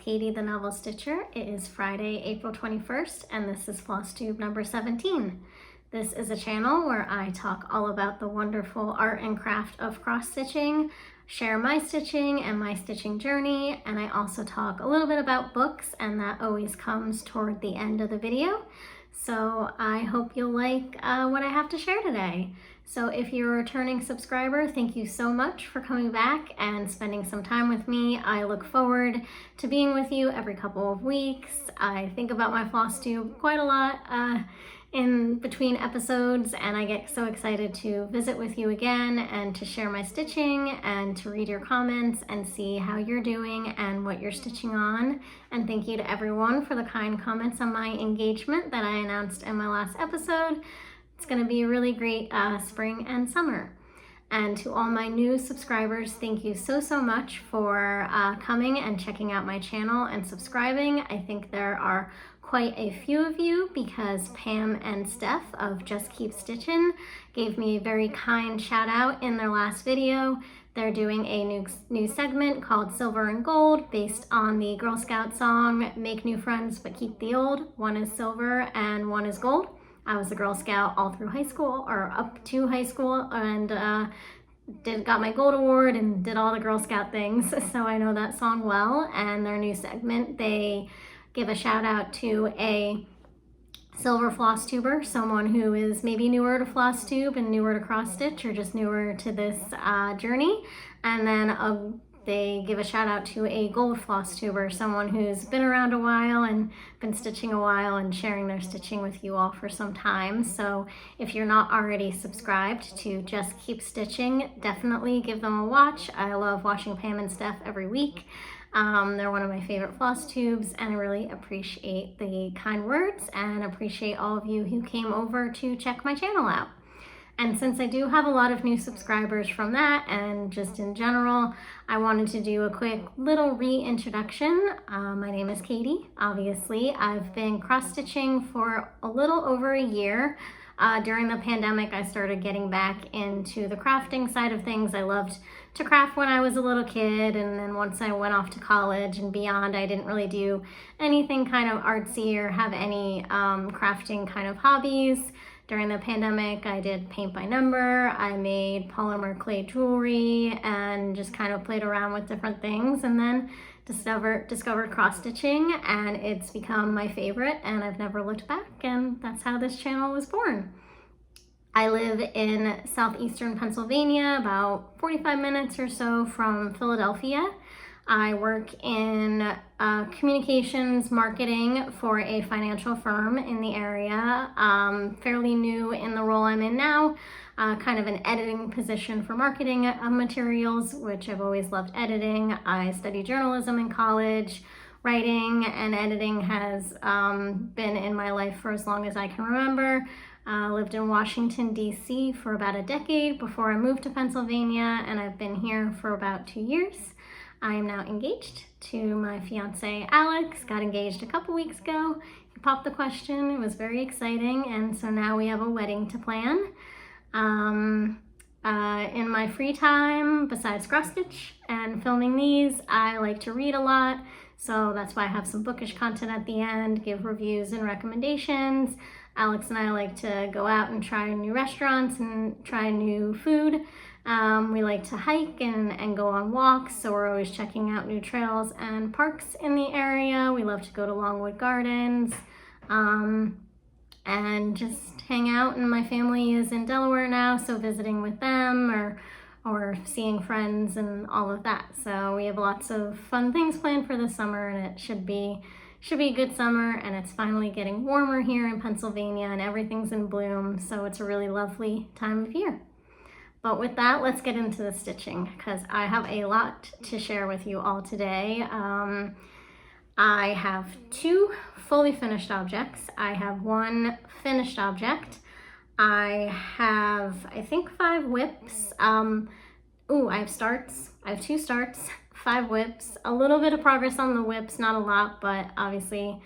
Katie, the Novel Stitcher. It is Friday, April 21st, and this is Flosstube number 17. This is a channel where I talk all about the wonderful art and craft of cross-stitching, share my stitching and my stitching journey, and I also talk a little bit about books, and that always comes toward the end of the video. So I hope you'll like what I have to share today. So if you're a returning subscriber, thank you so much for coming back and spending some time with me. I look forward to being with you every couple of weeks. I think about my Flosstube quite a lot in between episodes, and I get so excited to visit with you again and to share my stitching and to read your comments and see how you're doing and what you're stitching on. And thank you to everyone for the kind comments on my engagement that I announced in my last episode. It's going to be a really great spring and summer. And to all my new subscribers, thank you so much for coming and checking out my channel and subscribing. I think there are quite a few of you because Pam and Steph of Just Keep Stitchin' gave me a very kind shout out in their last video. They're doing a new segment called Silver and Gold based on the Girl Scout song, Make New Friends But Keep the Old. One is silver and one is gold. I was a Girl Scout all through high school, or up to high school, and got my gold award and did all the Girl Scout things, so I know that song well. And their new segment, they give a shout out to a silver floss tuber, someone who is maybe newer to Flosstube and newer to cross stitch, or just newer to this journey. And then they give a shout out to a gold floss tuber, someone who's been around a while and been stitching a while and sharing their stitching with you all for some time. So if you're not already subscribed to Just Keep Stitching, definitely give them a watch. I love watching Pam and Steph every week. They're one of my favorite floss tubes, and I really appreciate the kind words and appreciate all of you who came over to check my channel out. And since I do have a lot of new subscribers from that, and just in general, I wanted to do a quick little reintroduction. My name is Katie, obviously. I've been cross-stitching for a little over a year. During the pandemic, I started getting back into the crafting side of things. I loved to craft when I was a little kid, and then once I went off to college and beyond, I didn't really do anything kind of artsy or have any crafting kind of hobbies. During the pandemic, I did paint by number, I made polymer clay jewelry, and just kind of played around with different things, and then discovered cross-stitching, and it's become my favorite, and I've never looked back, and that's how this channel was born. I live in southeastern Pennsylvania, about 45 minutes or so from Philadelphia. I work in communications marketing for a financial firm in the area. Fairly new in the role I'm in now, kind of an editing position for marketing materials, which I've always loved editing. I studied journalism in college. Writing and editing has been in my life for as long as I can remember. Lived in Washington, D.C. for about a decade before I moved to Pennsylvania, and I've been here for about 2 years. I am now engaged to my fiance, Alex. Got engaged a couple weeks ago. He popped the question. It was very exciting, and so now we have a wedding to plan. In my free time, besides cross-stitch and filming these, I like to read a lot, so that's why I have some bookish content at the end, give reviews and recommendations. Alex and I like to go out and try new restaurants and try new food. We like to hike and go on walks, so we're always checking out new trails and parks in the area. We love to go to Longwood Gardens and just hang out, and my family is in Delaware now, so visiting with them or seeing friends and all of that. So we have lots of fun things planned for the summer, and it should be a good summer, and it's finally getting warmer here in Pennsylvania and everything's in bloom, so it's a really lovely time of year. But with that, let's get into the stitching because I have a lot to share with you all today. I have two fully finished objects. I have one finished object. I have, I think, 5 whips. I have starts. I have 2 starts, 5 whips. A little bit of progress on the whips, not a lot, but obviously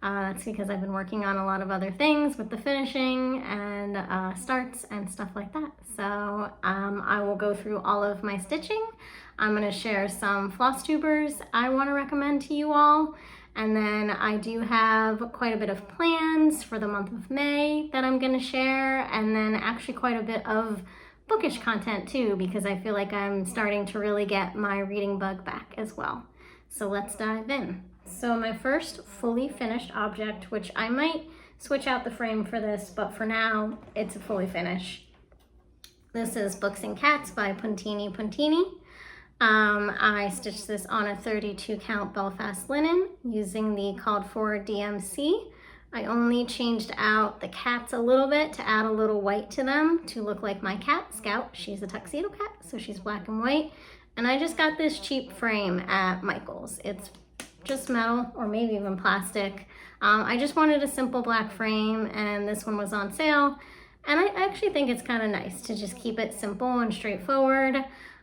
That's because I've been working on a lot of other things with the finishing and starts and stuff like that. So I will go through all of my stitching. I'm going to share some floss tubers I want to recommend to you all. And then I do have quite a bit of plans for the month of May that I'm going to share, and then actually quite a bit of bookish content too, because I feel like I'm starting to really get my reading bug back as well. So let's dive in. So my first fully finished object, which I might switch out the frame for this, but for now it's a fully finished. This is Books and Cats by Puntini. I stitched this on a 32 count Belfast linen using the called for DMC. I only changed out the cats a little bit to add a little white to them to look like my cat, Scout. She's a tuxedo cat, so she's black and white. And I just got this cheap frame at Michael's. It's just metal or maybe even plastic. I just wanted a simple black frame, and this one was on sale. And I actually think it's kind of nice to just keep it simple and straightforward.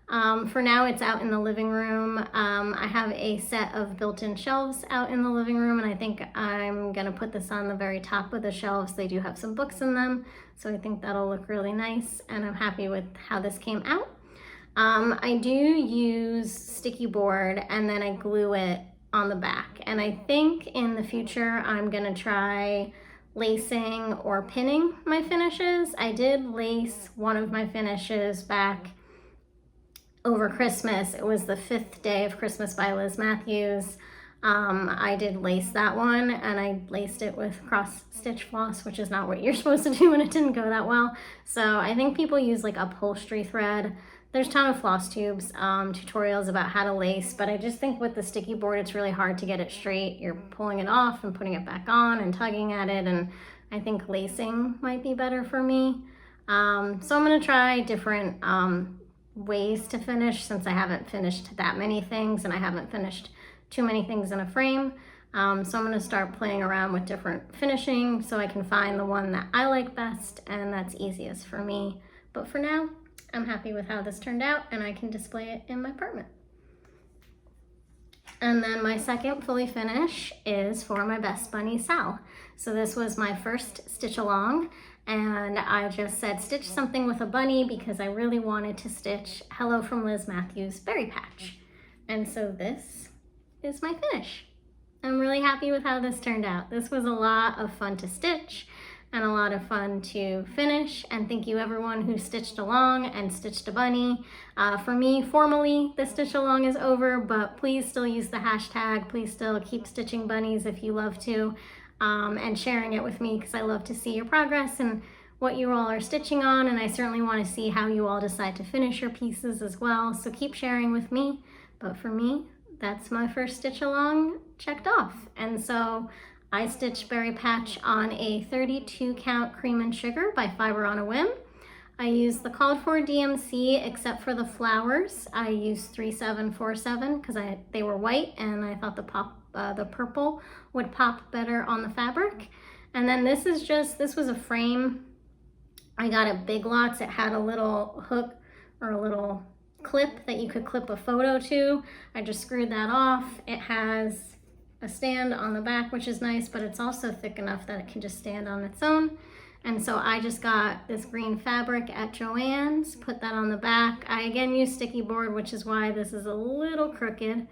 For now, it's out in the living room. I have a set of built-in shelves out in the living room, and I think I'm gonna put this on the very top of the shelves. They do have some books in them, so I think that'll look really nice, and I'm happy with how this came out. I do use sticky board, and then I glue it on the back, and I think in the future I'm gonna try lacing or pinning my finishes. I did lace one of my finishes back over Christmas. It was the 5th day of Christmas by Mathews. I did lace that one, and I laced it with cross stitch floss, which is not what you're supposed to do, and it didn't go that well. So I think people use like upholstery thread. There's a ton of floss tubes tutorials about how to lace, but I just think with the sticky board it's really hard to get it straight. You're pulling it off and putting it back on and tugging at it, and I think lacing might be better for me. So I'm gonna try different ways to finish, since I haven't finished that many things and I haven't finished too many things in a frame. So I'm going to start playing around with different finishing so I can find the one that I like best and that's easiest for me. But for now, I'm happy with how this turned out, and I can display it in my apartment. And then my second fully finish is for my best bunny, Sal. So this was my first stitch along, and I just said stitch something with a bunny because I really wanted to stitch Hello from Liz Mathews Berry Patch. And so this is my finish. I'm really happy with how this turned out. This was a lot of fun to stitch and a lot of fun to finish, and thank you everyone who stitched along and stitched a bunny. For me, formally, the stitch along is over, but please still use the hashtag. Please still keep stitching bunnies if you love to. And sharing it with me, because I love to see your progress and what you all are stitching on, and I certainly want to see how you all decide to finish your pieces as well, so keep sharing with me. But for me, that's my first stitch along checked off. And so I stitched Berry Patch on a 32 count Cream and Sugar by Fiber on a Whim. I used the called for DMC except for the flowers. I used 3747 because they were white, and I thought the purple would pop better on the fabric. And then this was a frame I got at Big Lots. It had a little hook or a little clip that you could clip a photo to. I just screwed that off. It has a stand on the back, which is nice, but it's also thick enough that it can just stand on its own. And so I just got this green fabric at Joann's, put that on the back. I again used sticky board, which is why this is a little crooked.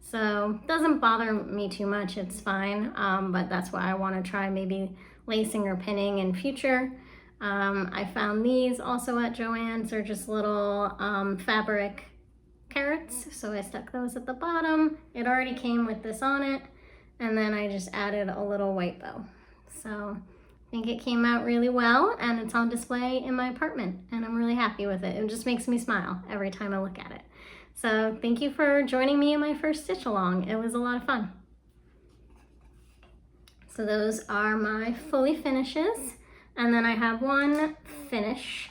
So it doesn't bother me too much, it's fine. But that's why I want to try maybe lacing or pinning in future. I found these also at Joann's. They're just little fabric carrots. So I stuck those at the bottom. It already came with this on it. And then I just added a little white bow. So I think it came out really well, and it's on display in my apartment, and I'm really happy with it. It just makes me smile every time I look at it. So thank you for joining me in my first stitch along. It was a lot of fun. So those are my fully finishes. And then I have one finish.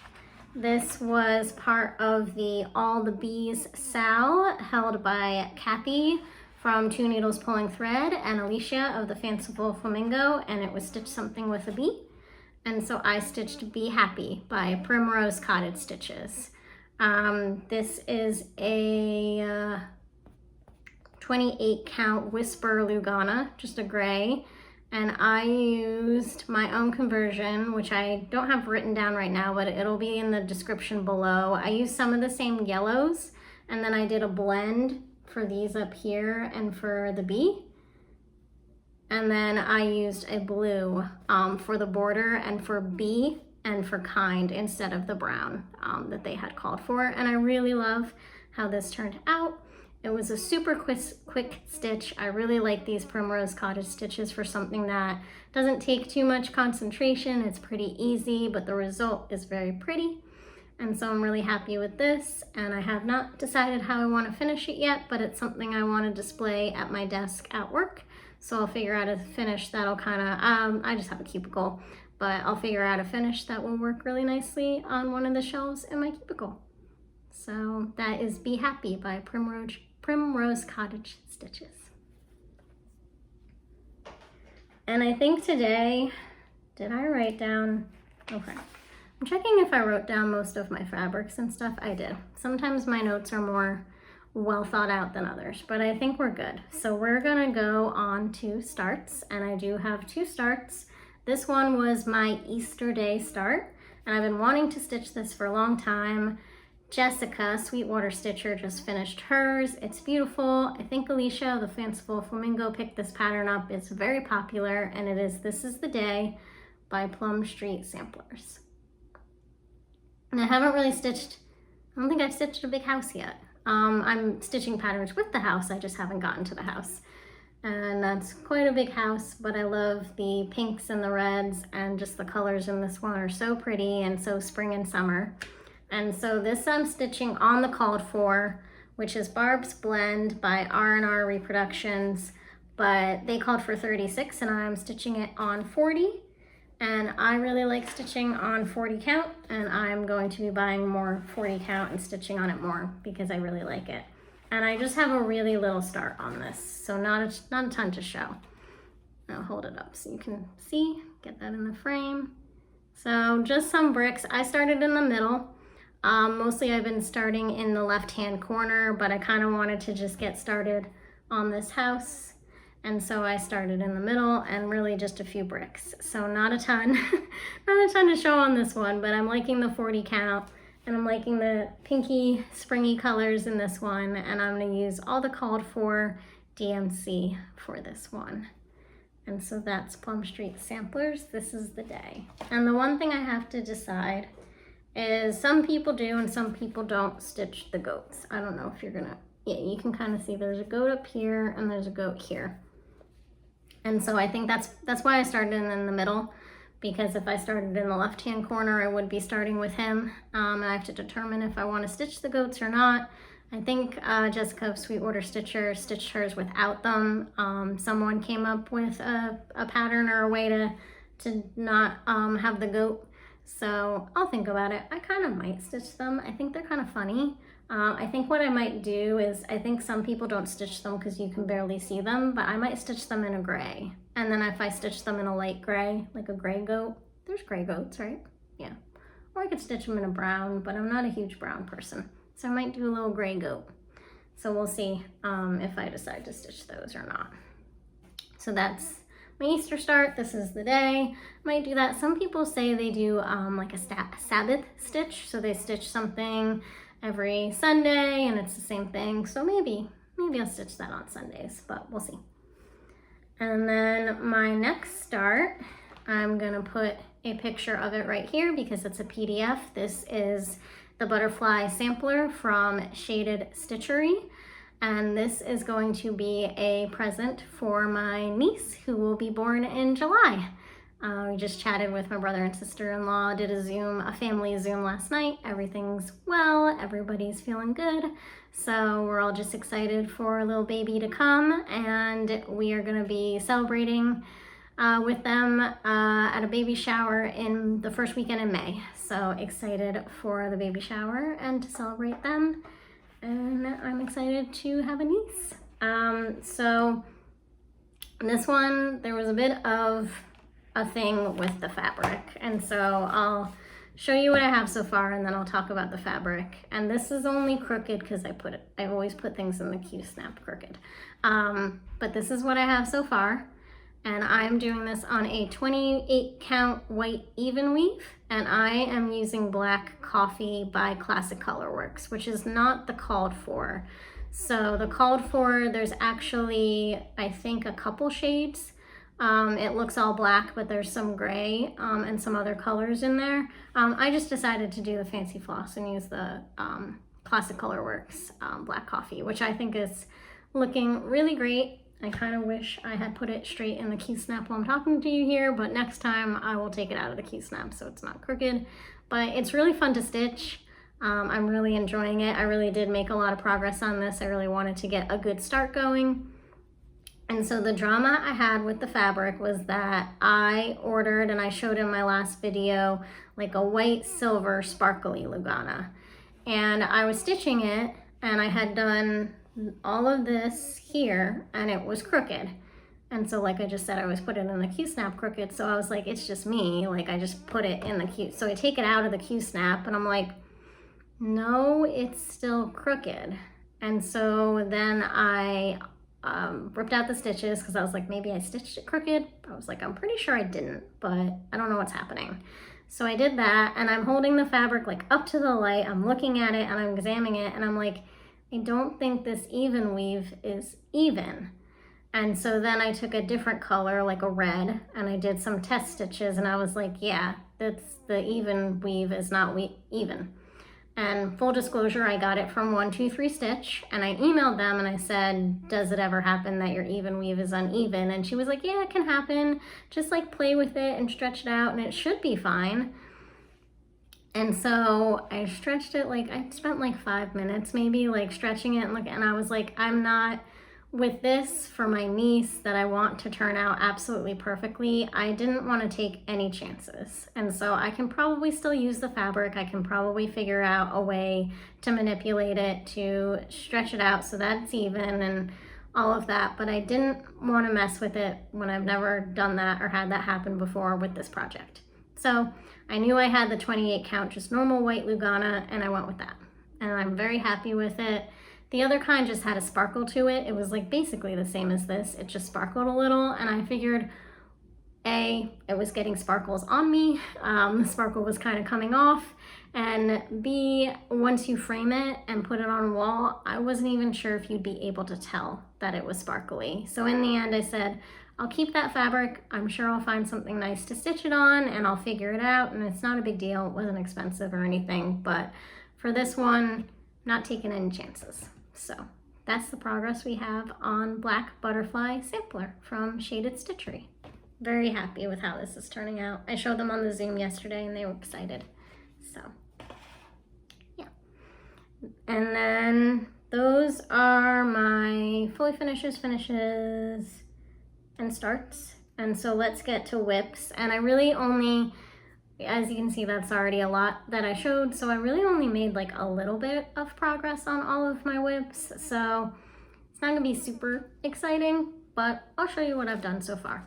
This was part of the All the Bees Sal held by Kathy from Two Needles Pulling Thread and Alicia of the Fanciful Flamingo, and it was Stitch Something with a Bee. And so I stitched Be Happy by Primrose Cottage Stitches. This is a 28 count Whisper Lugana, just a gray. and I used my own conversion, which I don't have written down right now, but it'll be in the description below. I used some of the same yellows, and then I did a blend for these up here and for the bee. And then I used a blue for the border and for bee and for kind instead of the brown that they had called for. And I really love how this turned out. It was a super quick stitch. I really like these Primrose Cottage stitches for something that doesn't take too much concentration. It's pretty easy, but the result is very pretty. And so I'm really happy with this, and I have not decided how I want to finish it yet, but it's something I want to display at my desk at work. So I'll figure out a finish that'll kind of, I just have a cubicle, but I'll figure out a finish that will work really nicely on one of the shelves in my cubicle. So that is Be Happy by Primrose Cottage Stitches. And I think today, did I write down, okay. I'm checking if I wrote down most of my fabrics and stuff. I did. Sometimes my notes are more well thought out than others, but I think we're good. So we're gonna go on to starts, and I do have 2 starts. This one was my Easter Day start, and I've been wanting to stitch this for a long time. Jessica, Sweetwater Stitcher, just finished hers. It's beautiful. I think Alicia, the Fanciful Flamingo, picked this pattern up. It's very popular, and it is This Is the Day by Plum Street Samplers. And I haven't really stitched, I don't think I've stitched a big house yet. I'm stitching patterns with the house, I just haven't gotten to the house. And that's quite a big house, but I love the pinks and the reds, and just the colors in this one are so pretty and so spring and summer. And so this I'm stitching on the called for, which is Barb's Blend by R&R Reproductions, but they called for 36 and I'm stitching it on 40. And I really like stitching on 40 count, and I'm going to be buying more 40 count and stitching on it more because I really like it. And I just have a really little start on this, so not a ton to show. I'll hold it up so you can see, get that in the frame. So just some bricks. I started in the middle. Mostly I've been starting in the left-hand corner, but I kind of wanted to just get started on this house. And so I started in the middle and really just a few bricks. So not a ton, not a ton to show on this one, but I'm liking the 40 count, and I'm liking the pinky springy colors in this one, and I'm gonna use all the called for DMC for this one. And so that's Plum Street Samplers, This Is the Day. And the one thing I have to decide is some people do and some people don't stitch the goats. I don't know if you're gonna, yeah, you can kind of see there's a goat up here and there's a goat here. And so I think that's why I started in the middle, because if I started in the left-hand corner, I would be starting with him. And I have to determine if I want to stitch the goats or not. I think Jessica of Sweetwater Stitcher stitched hers without them. Someone came up with a pattern or a way to not have the goat. So I'll think about it. I kind of might stitch them. I think they're kind of funny. I think what I might do is, I think some people don't stitch them because you can barely see them, but I might stitch them in a gray. And then if I stitch them in a light gray, like a gray goat, there's gray goats, right? Yeah. Or I could stitch them in a brown, but I'm not a huge brown person. So I might do a little gray goat. So we'll see if I decide to stitch those or not. So that's my Easter start. This is the day. Might do that. Some people say they do like a Sabbath stitch. So they stitch something every Sunday and it's the same thing. So maybe I'll stitch that on Sundays, but we'll see. And then my next start, I'm gonna put a picture of it right here because it's a PDF. This is the butterfly sampler from Shaded Stitchery. And this is going to be a present for my niece who will be born in July. We just chatted with my brother and sister-in-law, did a family Zoom last night. Everything's well, everybody's feeling good. So we're all just excited for a little baby to come, and we are gonna be celebrating with them at a baby shower in the first weekend in May. So excited for the baby shower and to celebrate them. And I'm excited to have a niece. So this one, there was a bit of a thing with the fabric, and so I'll show you what I have so far and then I'll talk about the fabric. And this is only crooked because I always put things in the Q-snap crooked. But this is what I have so far. and I'm doing this on a 28 count white even weave, and I am using Black Coffee by Classic Colorworks, which is not the called for. So the called for, there's actually, I think, a couple shades. It looks all black, but there's some gray and some other colors in there. I just decided to do the fancy floss and use the Classic Colorworks Black Coffee, which I think is looking really great. I kind of wish I had put it straight in the Q-snap while I'm talking to you here, but next time I will take it out of the Q-snap so it's not crooked. But it's really fun to stitch. I'm really enjoying it. I really did make a lot of progress on this. I really wanted to get a good start going. And so the drama I had with the fabric was that I ordered, and I showed in my last video, like a white silver sparkly lugana. And I was stitching it, and I had done all of this here, and it was crooked. And so like I just said, I was putting it in the Q-snap crooked, so I was like, it's just me. Like I just put it in the Q. So I take it out of the Q-snap, and I'm like, no, it's still crooked. And so then I ripped out the stitches because I was like, maybe I stitched it crooked. I was like, I'm pretty sure I didn't, but I don't know what's happening. So I did that, and I'm holding the fabric like up to the light. I'm looking at it and I'm examining it, and I'm like, I don't think this even weave is even. And so then I took a different color, like a red, and I did some test stitches, and I was like, yeah, that's the even weave is not even. And full disclosure, I got it from 123 Stitch, and I emailed them and I said, does it ever happen that your even weave is uneven? And she was like, yeah, it can happen. Just like play with it and stretch it out and it should be fine. And so I stretched it, like I spent like 5 minutes maybe like stretching it, and I was like, I'm not, with this for my niece that I want to turn out absolutely perfectly, I didn't want to take any chances. And so I can probably still use the fabric. I can probably figure out a way to manipulate it, to stretch it out so that it's even and all of that. But I didn't want to mess with it when I've never done that or had that happen before with this project. So I knew I had the 28 count, just normal white lugana, and I went with that. And I'm very happy with it. The other kind just had a sparkle to it. It was like basically the same as this. It just sparkled a little, and I figured A, it was getting sparkles on me. The sparkle was kind of coming off. And B, once you frame it and put it on a wall, I wasn't even sure if you'd be able to tell that it was sparkly. So in the end, I said, I'll keep that fabric. I'm sure I'll find something nice to stitch it on, and I'll figure it out. And it's not a big deal. It wasn't expensive or anything. But for this one, not taking any chances. So that's the progress we have on Black Butterfly Sampler from Shaded Stitchery. Very happy with how this is turning out. I showed them on the Zoom yesterday and they were excited. So yeah. And then those are my fully finishes, and starts. And so let's get to whips. And I really only, as you can see, that's already a lot that I showed. So I really only made like a little bit of progress on all of my whips. So it's not gonna be super exciting, but I'll show you what I've done so far.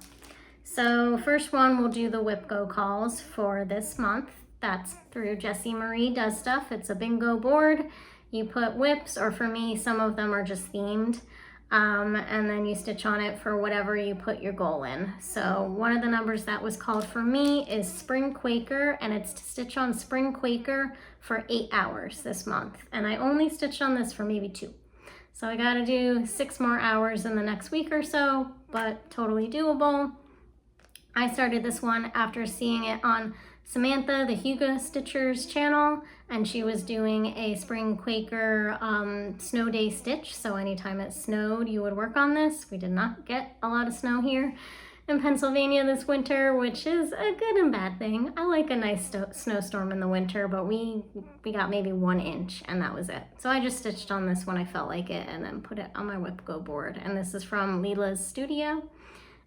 So first one, we'll do the Whip Go calls for this month. That's through Jessie Marie Does Stuff. It's a bingo board. You put whips, or for me, some of them are just themed. And then you stitch on it for whatever you put your goal in. So one of the numbers that was called for me is Spring Quaker, and it's to stitch on Spring Quaker for 8 hours this month. And I only stitched on this for maybe 2. So I gotta do 6 more hours in the next week or so, but totally doable. I started this one after seeing it on Samantha, the Huga Stitchers channel, and she was doing a Spring Quaker snow day stitch. So anytime it snowed, you would work on this. We did not get a lot of snow here in Pennsylvania this winter, which is a good and bad thing. I like a nice snowstorm in the winter, but we got maybe 1 inch and that was it. So I just stitched on this when I felt like it and then put it on my Whip Go board. And this is from Lila's studio,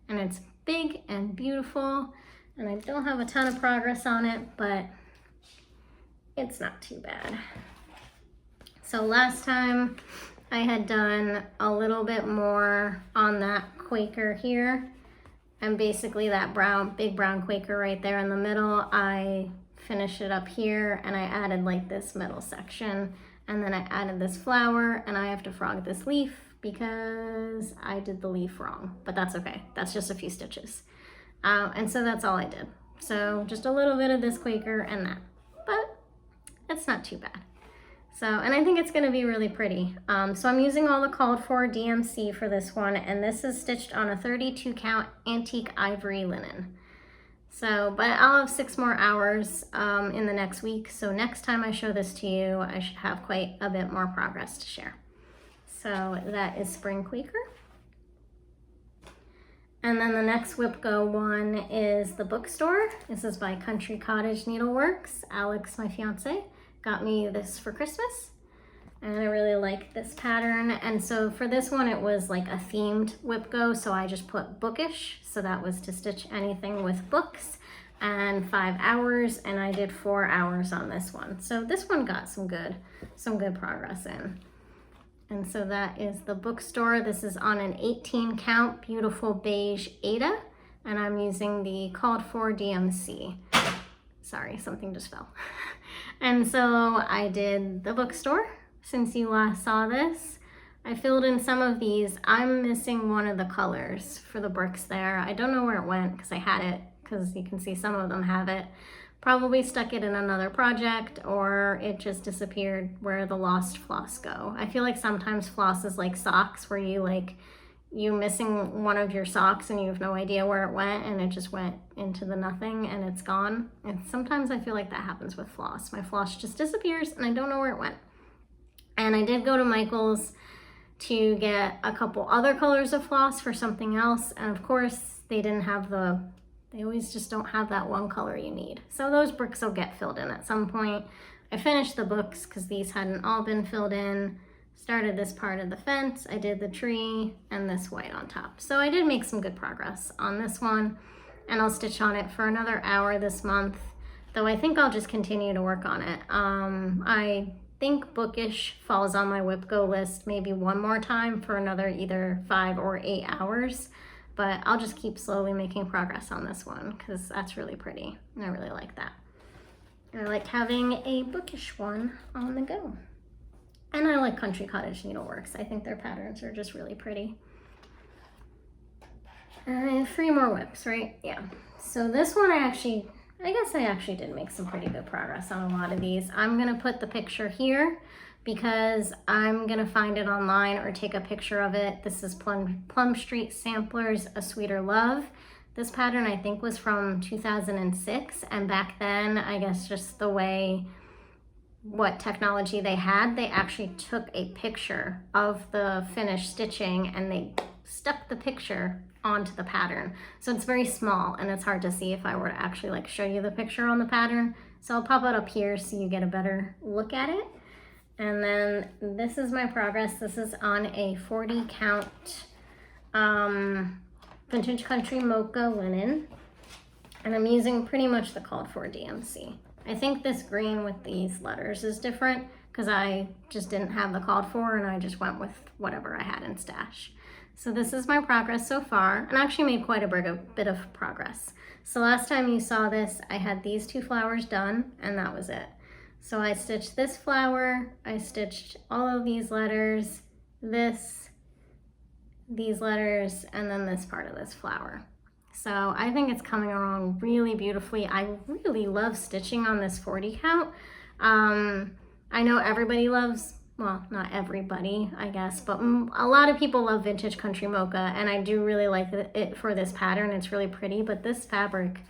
and it's big and beautiful. And I don't have a ton of progress on it, but it's not too bad. So last time I had done a little bit more on that Quaker here, and basically that big brown Quaker right there in the middle, I finished it up here and I added like this middle section, and then I added this flower, and I have to frog this leaf because I did the leaf wrong, but that's okay. That's just a few stitches. And so that's all I did. So just a little bit of this Quaker and that, but it's not too bad. So, and I think it's gonna be really pretty. So I'm using all the called for DMC for this one, and this is stitched on a 32 count antique ivory linen. So, but I'll have 6 more hours in the next week. So next time I show this to you, I should have quite a bit more progress to share. So that is Spring Quaker. And then the next Whip Go one is the Bookstore. This is by Cottage Needleworks. Alex, my fiance, got me this for Christmas. And I really like this pattern. And so for this one, it was like a themed Whip Go. So I just put bookish. So that was to stitch anything with books, and 5 hours. And I did 4 hours on this one. So this one got some good progress in. And so that is the Bookstore. This is on an 18 count beautiful beige Ada, and I'm using the called for DMC. Sorry, something just fell. And so I did the Bookstore. Since you last saw this, I filled in some of these. I'm missing one of the colors for the bricks there. I don't know where it went because I had it, because you can see some of them have it. Probably stuck it in another project, or it just disappeared where the lost floss go. I feel like sometimes floss is like socks, where you missing one of your socks and you have no idea where it went, and it just went into the nothing and it's gone. And sometimes I feel like that happens with floss. My floss just disappears and I don't know where it went. And I did go to Michael's to get a couple other colors of floss for something else, and of course they didn't have they always just don't have that one color you need. So those bricks will get filled in at some point. I finished the books because these hadn't all been filled in. Started this part of the fence, I did the tree, and this white on top. So I did make some good progress on this one, and I'll stitch on it for another hour this month, though I think I'll just continue to work on it. I think bookish falls on my Whip Go list maybe one more time for another either 5 or 8 hours. But I'll just keep slowly making progress on this one because that's really pretty and I really like that. And I like having a bookish one on the go. And I like Cottage Needleworks. I think their patterns are just really pretty. And I have 3 more whips, right? Yeah. So this one I guess I actually did make some pretty good progress on a lot of these. I'm gonna put the picture here because I'm gonna find it online or take a picture of it. This is Plum Street Samplers, A Sweeter Love. This pattern I think was from 2006, and back then, I guess just the way, what technology they had, they actually took a picture of the finished stitching and they stuck the picture onto the pattern. So it's very small and it's hard to see if I were to actually like show you the picture on the pattern. So I'll pop it up here so you get a better look at it. And then this is my progress. This is on a 40 count Vintage Country Mocha linen. And I'm using pretty much the called for DMC. I think this green with these letters is different because I just didn't have the called for and I just went with whatever I had in stash. So this is my progress so far, and I actually made quite a bit of progress. So last time you saw this, I had these 2 flowers done and that was it. So I stitched this flower, I stitched all of these letters, these letters, and then this part of this flower. So I think it's coming along really beautifully. I really love stitching on this 40 count. I know everybody loves, well, not everybody, I guess, but a lot of people love Vintage Country Mocha, and I do really like it for this pattern. It's really pretty, but this fabric,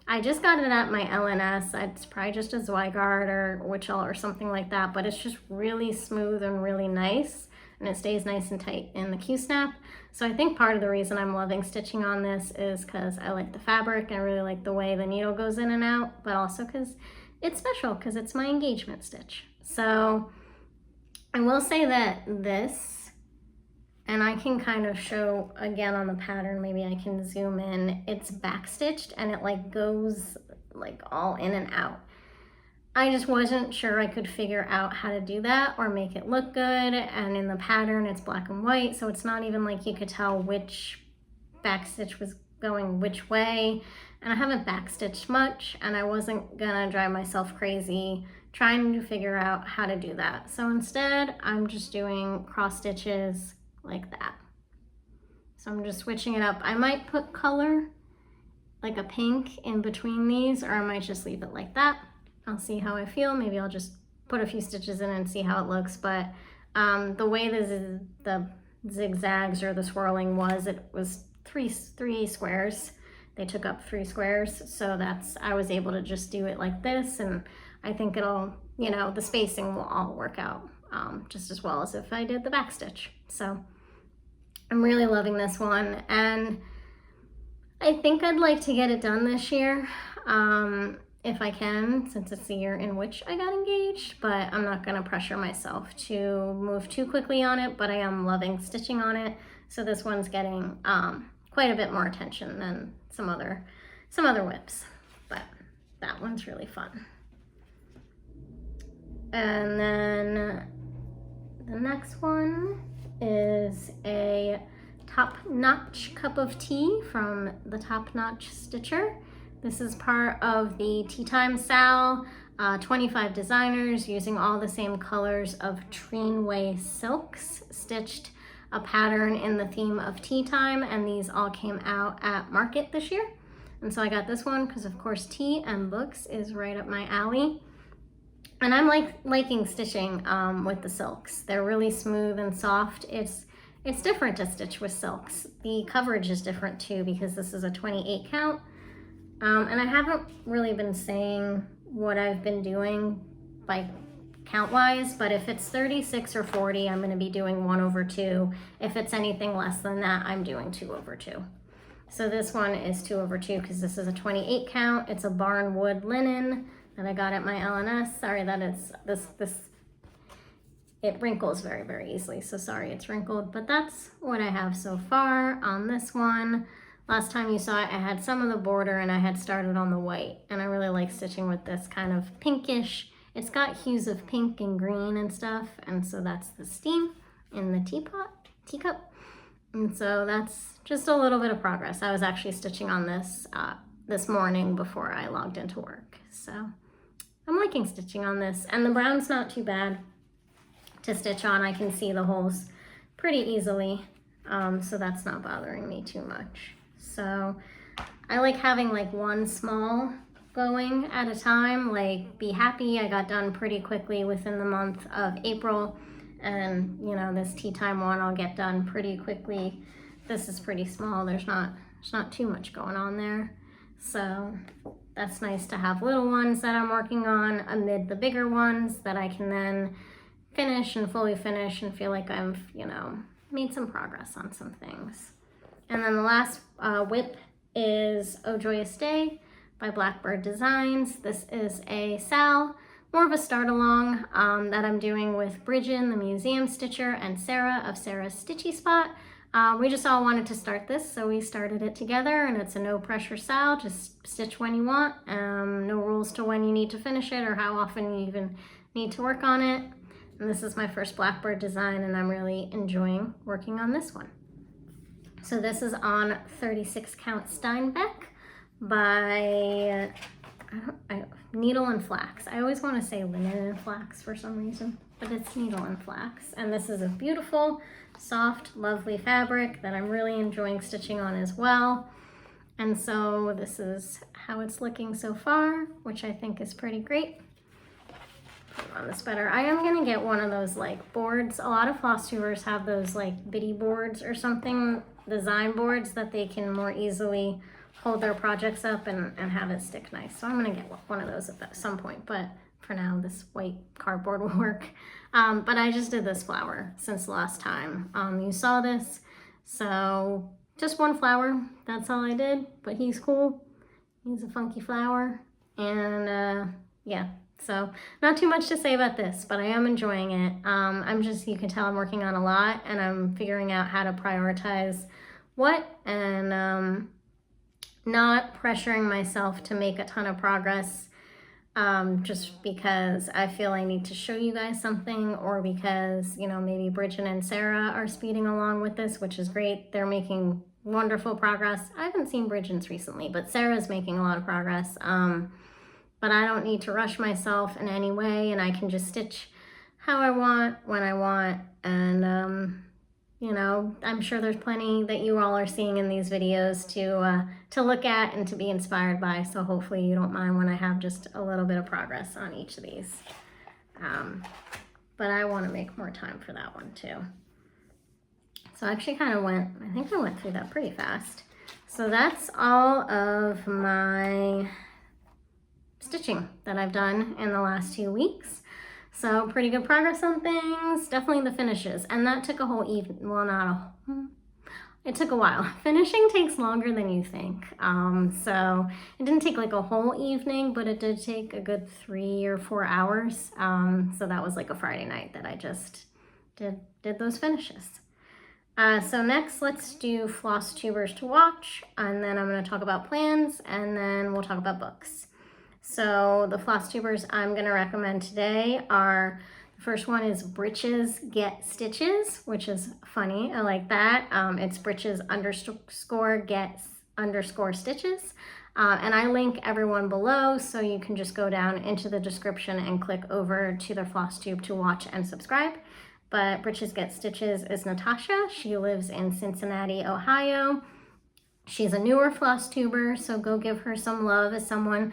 I just got it at my LNS. It's probably just a Zweigart or Witchell or something like that, but it's just really smooth and really nice, and it stays nice and tight in the Q-snap. So I think part of the reason I'm loving stitching on this is because I like the fabric and I really like the way the needle goes in and out, but also because it's special because it's my engagement stitch. So I will say that this, and I can kind of show again on the pattern, maybe I can zoom in, it's backstitched and it like goes like all in and out. I just wasn't sure I could figure out how to do that or make it look good, and in the pattern it's black and white, so it's not even like you could tell which backstitch was going which way, and I haven't backstitched much and I wasn't gonna drive myself crazy trying to figure out how to do that. So instead I'm just doing cross stitches, like that. So I'm just switching it up. I might put color, like a pink in between these, or I might just leave it like that. I'll see how I feel. Maybe I'll just put a few stitches in and see how it looks. But the way the zigzags or the swirling was, it was three squares. They took up 3 squares. So I was able to just do it like this. And I think it'll, you know, the spacing will all work out just as well as if I did the back stitch. So I'm really loving this one. And I think I'd like to get it done this year. If I can, since it's the year in which I got engaged, but I'm not gonna pressure myself to move too quickly on it, but I am loving stitching on it. So this one's getting quite a bit more attention than some other whips, but that one's really fun. And then the next one is a top-notch cup of tea from the Top-Notch Stitcher. This is part of the Tea Time Sal, 25 designers using all the same colors of Treenway silks, stitched a pattern in the theme of tea time, and these all came out at market this year. And so I got this one because of course tea and books is right up my alley. And I'm liking stitching with the silks. They're really smooth and soft. It's different to stitch with silks. The coverage is different too because this is a 28 count. And I haven't really been saying what I've been doing by count-wise, but if it's 36 or 40, I'm gonna be doing 1/2. If it's anything less than that, I'm doing 2/2. So this one is 2/2 because this is a 28 count. It's a barnwood linen that I got at my LNS. Sorry that it's it wrinkles very, very easily. So sorry it's wrinkled, but that's what I have so far on this one. Last time you saw it, I had some of the border and I had started on the white, and I really like stitching with this kind of pinkish. It's got hues of pink and green and stuff, and so that's the steam in the teacup. And so that's just a little bit of progress. I was actually stitching on this this morning before I logged into work. So I'm liking stitching on this, and the brown's not too bad to stitch on. I can see the holes pretty easily, so that's not bothering me too much. So I like having like one small going at a time, like be happy I got done pretty quickly within the month of April, and you know, this tea time one I'll get done pretty quickly. This is pretty small, there's not too much going on there, so that's nice to have little ones that I'm working on amid the bigger ones that I can then finish and fully finish and feel like I've, you know, made some progress on some things. And then the last whip is Oh Joyous Day by Blackbird Designs. This is a Sal, more of a start along that I'm doing with Bridget, the museum stitcher, and Sarah of Sarah's Stitchy Spot. We just all wanted to start this, so we started it together, and it's a no pressure Sal, just stitch when you want. No rules to when you need to finish it or how often you even need to work on it. And this is my first Blackbird design, and I'm really enjoying working on this one. So this is on 36 count Steinbeck by Needle and Flax. I always want to say linen and flax for some reason, but it's Needle and Flax. And this is a beautiful, soft, lovely fabric that I'm really enjoying stitching on as well. And so this is how it's looking so far, which I think is pretty great. Put on this better. I am gonna get one of those like boards. A lot of floss tubers have those like bitty boards or something, design boards that they can more easily hold their projects up and have it stick nice. So I'm gonna get one of those at some point, but for now this white cardboard will work. But I just did this flower since last time you saw this. So just one flower, that's all I did, but he's cool. He's a funky flower, and yeah. So not too much to say about this, but I am enjoying it. You can tell I'm working on a lot, and I'm figuring out how to prioritize what, and not pressuring myself to make a ton of progress just because I feel I need to show you guys something, or because, you know, maybe Bridget and Sarah are speeding along with this, which is great. They're making wonderful progress. I haven't seen Bridget's recently, but Sarah's making a lot of progress. But I don't need to rush myself in any way, and I can just stitch how I want, when I want, and you know, I'm sure there's plenty that you all are seeing in these videos to look at and to be inspired by. So hopefully you don't mind when I have just a little bit of progress on each of these. But I want to make more time for that one too. So I actually kind of I think I went through that pretty fast. So that's all of my stitching that I've done in the last 2 weeks. So pretty good progress on things, definitely the finishes. And that took a whole evening, well, it took a while. Finishing takes longer than you think. So it didn't take like a whole evening, but it did take a good 3 or 4 hours. So that was like a Friday night that I just did those finishes. So next, let's do floss tubers to watch, and then I'm going to talk about plans, and then we'll talk about books. So the floss tubers I'm going to recommend today are, the first one is Breeches Get Stitches, which is funny. I like that. It's Breeches _get _ stitches. And I link everyone below, so you can just go down into the description and click over to their floss tube to watch and subscribe. But Breeches Get Stitches is Natasha. She lives in Cincinnati, Ohio. She's a newer floss tuber, so go give her some love as someone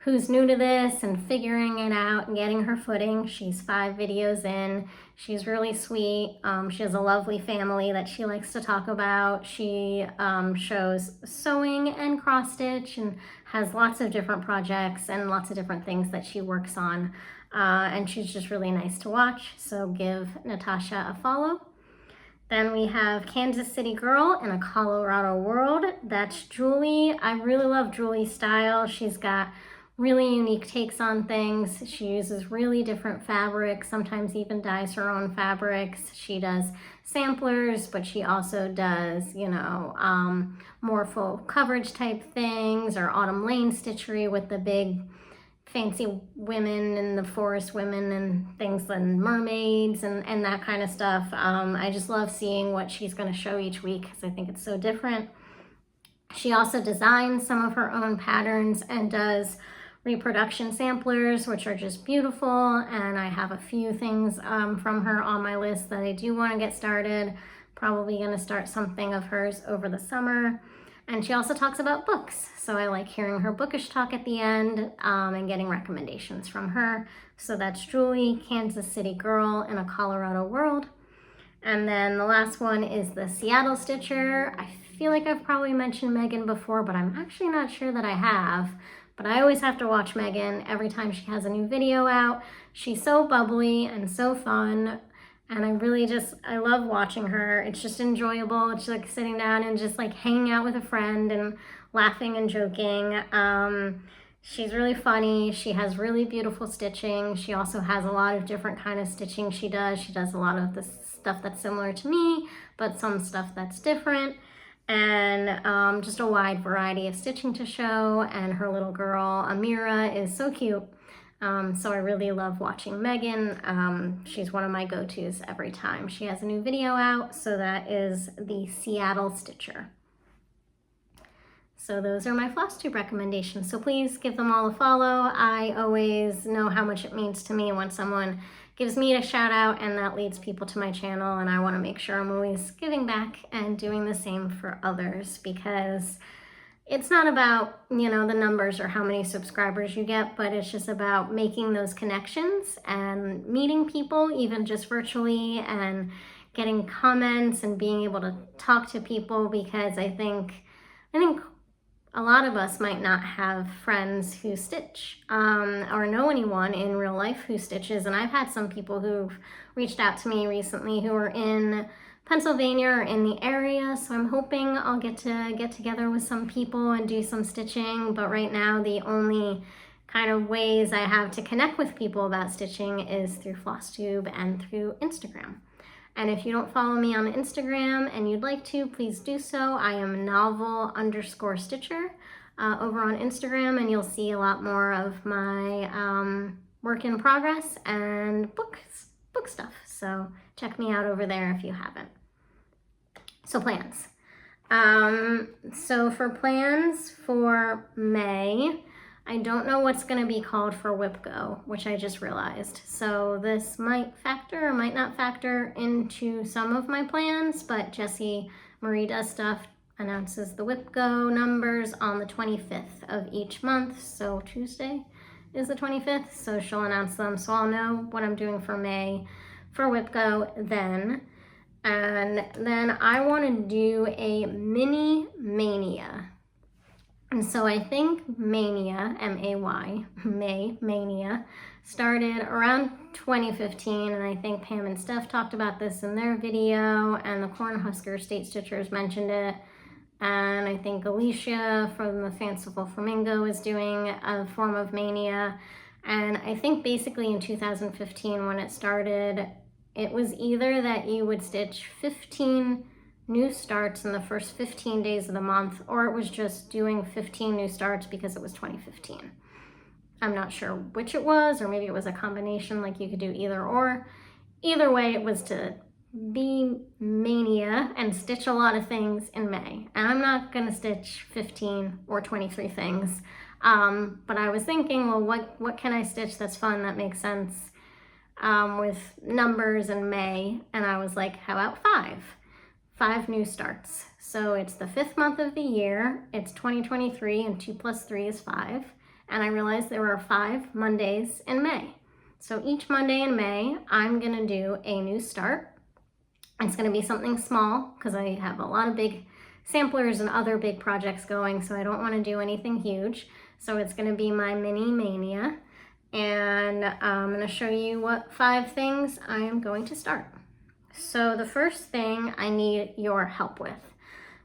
who's new to this and figuring it out and getting her footing. She's 5 videos in. She's really sweet. She has a lovely family that she likes to talk about. She shows sewing and cross stitch and has lots of different projects and lots of different things that she works on. And she's just really nice to watch, so give Natasha a follow. Then we have Kansas City Girl in a Colorado World. That's Julie. I really love Julie's style. She's got really unique takes on things. She uses really different fabrics, sometimes even dyes her own fabrics. She does samplers, but she also does, you know, more full coverage type things, or autumn lane stitchery with the big fancy women and the forest women and things, and mermaids and that kind of stuff. I just love seeing what she's going to show each week because I think it's so different. She also designs some of her own patterns and does reproduction samplers, which are just beautiful. And I have a few things from her on my list that I do want to get started. Probably going to start something of hers over the summer. And she also talks about books, so I like hearing her bookish talk at the end and getting recommendations from her. So that's Julie, Kansas City Girl in a Colorado World. And then the last one is the Seattle Stitcher. I feel like I've probably mentioned Megan before, but I'm actually not sure that I have. But I always have to watch Megan every time she has a new video out. She's so bubbly and so fun. And I love watching her. It's just enjoyable. It's like sitting down and just like hanging out with a friend and laughing and joking. She's really funny. She has really beautiful stitching. She also has a lot of different kind of stitching she does. She does a lot of the stuff that's similar to me, but some stuff that's different. And just a wide variety of stitching to show. And her little girl, Amira, is so cute. So I really love watching Megan. She's one of my go-tos every time she has a new video out. So that is the Seattle Stitcher. So those are my floss tube recommendations. So please give them all a follow. I always know how much it means to me when someone gives me a shout out, and that leads people to my channel. And I want to make sure I'm always giving back and doing the same for others, because it's not about, you know, the numbers or how many subscribers you get, but it's just about making those connections and meeting people, even just virtually, and getting comments and being able to talk to people, because I think a lot of us might not have friends who stitch or know anyone in real life who stitches. And I've had some people who've reached out to me recently who are in Pennsylvania or in the area, so I'm hoping I'll get together with some people and do some stitching. But right now the only kind of ways I have to connect with people about stitching is through Flosstube and through Instagram. And if you don't follow me on Instagram and you'd like to, please do so. I am novel_stitcher over on Instagram, and you'll see a lot more of my work in progress and book stuff. So check me out over there if you haven't. So plans. So for plans for May, I don't know what's going to be called for Whip Go, which I just realized. So this might factor or might not factor into some of my plans, but Jessie Marie Does Stuff announces the Whip Go numbers on the 25th of each month. So Tuesday is the 25th, so she'll announce them. So I'll know what I'm doing for May for Whip Go then. And then I want to do a mini Maynia. And so I think Maynia, M-A-Y, Maynia, started around 2015, and I think Pam and Steph talked about this in their video, and the Cornhusker State Stitchers mentioned it, and I think Alicia from the Fanciful Flamingo is doing a form of Maynia, and I think basically in 2015 when it started, it was either that you would stitch 15 new starts in the first 15 days of the month, or it was just doing 15 new starts because it was 2015. I'm not sure which it was, or maybe it was a combination, like you could do either or. Either way, it was to be Maynia and stitch a lot of things in May. And I'm not gonna stitch 15 or 23 things. But I was thinking, well, what can I stitch that's fun, that makes sense with numbers in May? And I was like, how about 5 new starts. So it's the 5th month of the year, it's 2023, and 2 plus 3 is 5. And I realized there are 5 Mondays in May. So each Monday in May, I'm gonna do a new start. It's gonna be something small because I have a lot of big samplers and other big projects going, so I don't wanna do anything huge. So it's gonna be my mini Maynia. And I'm gonna show you what 5 things I am going to start. So the first thing I need your help with.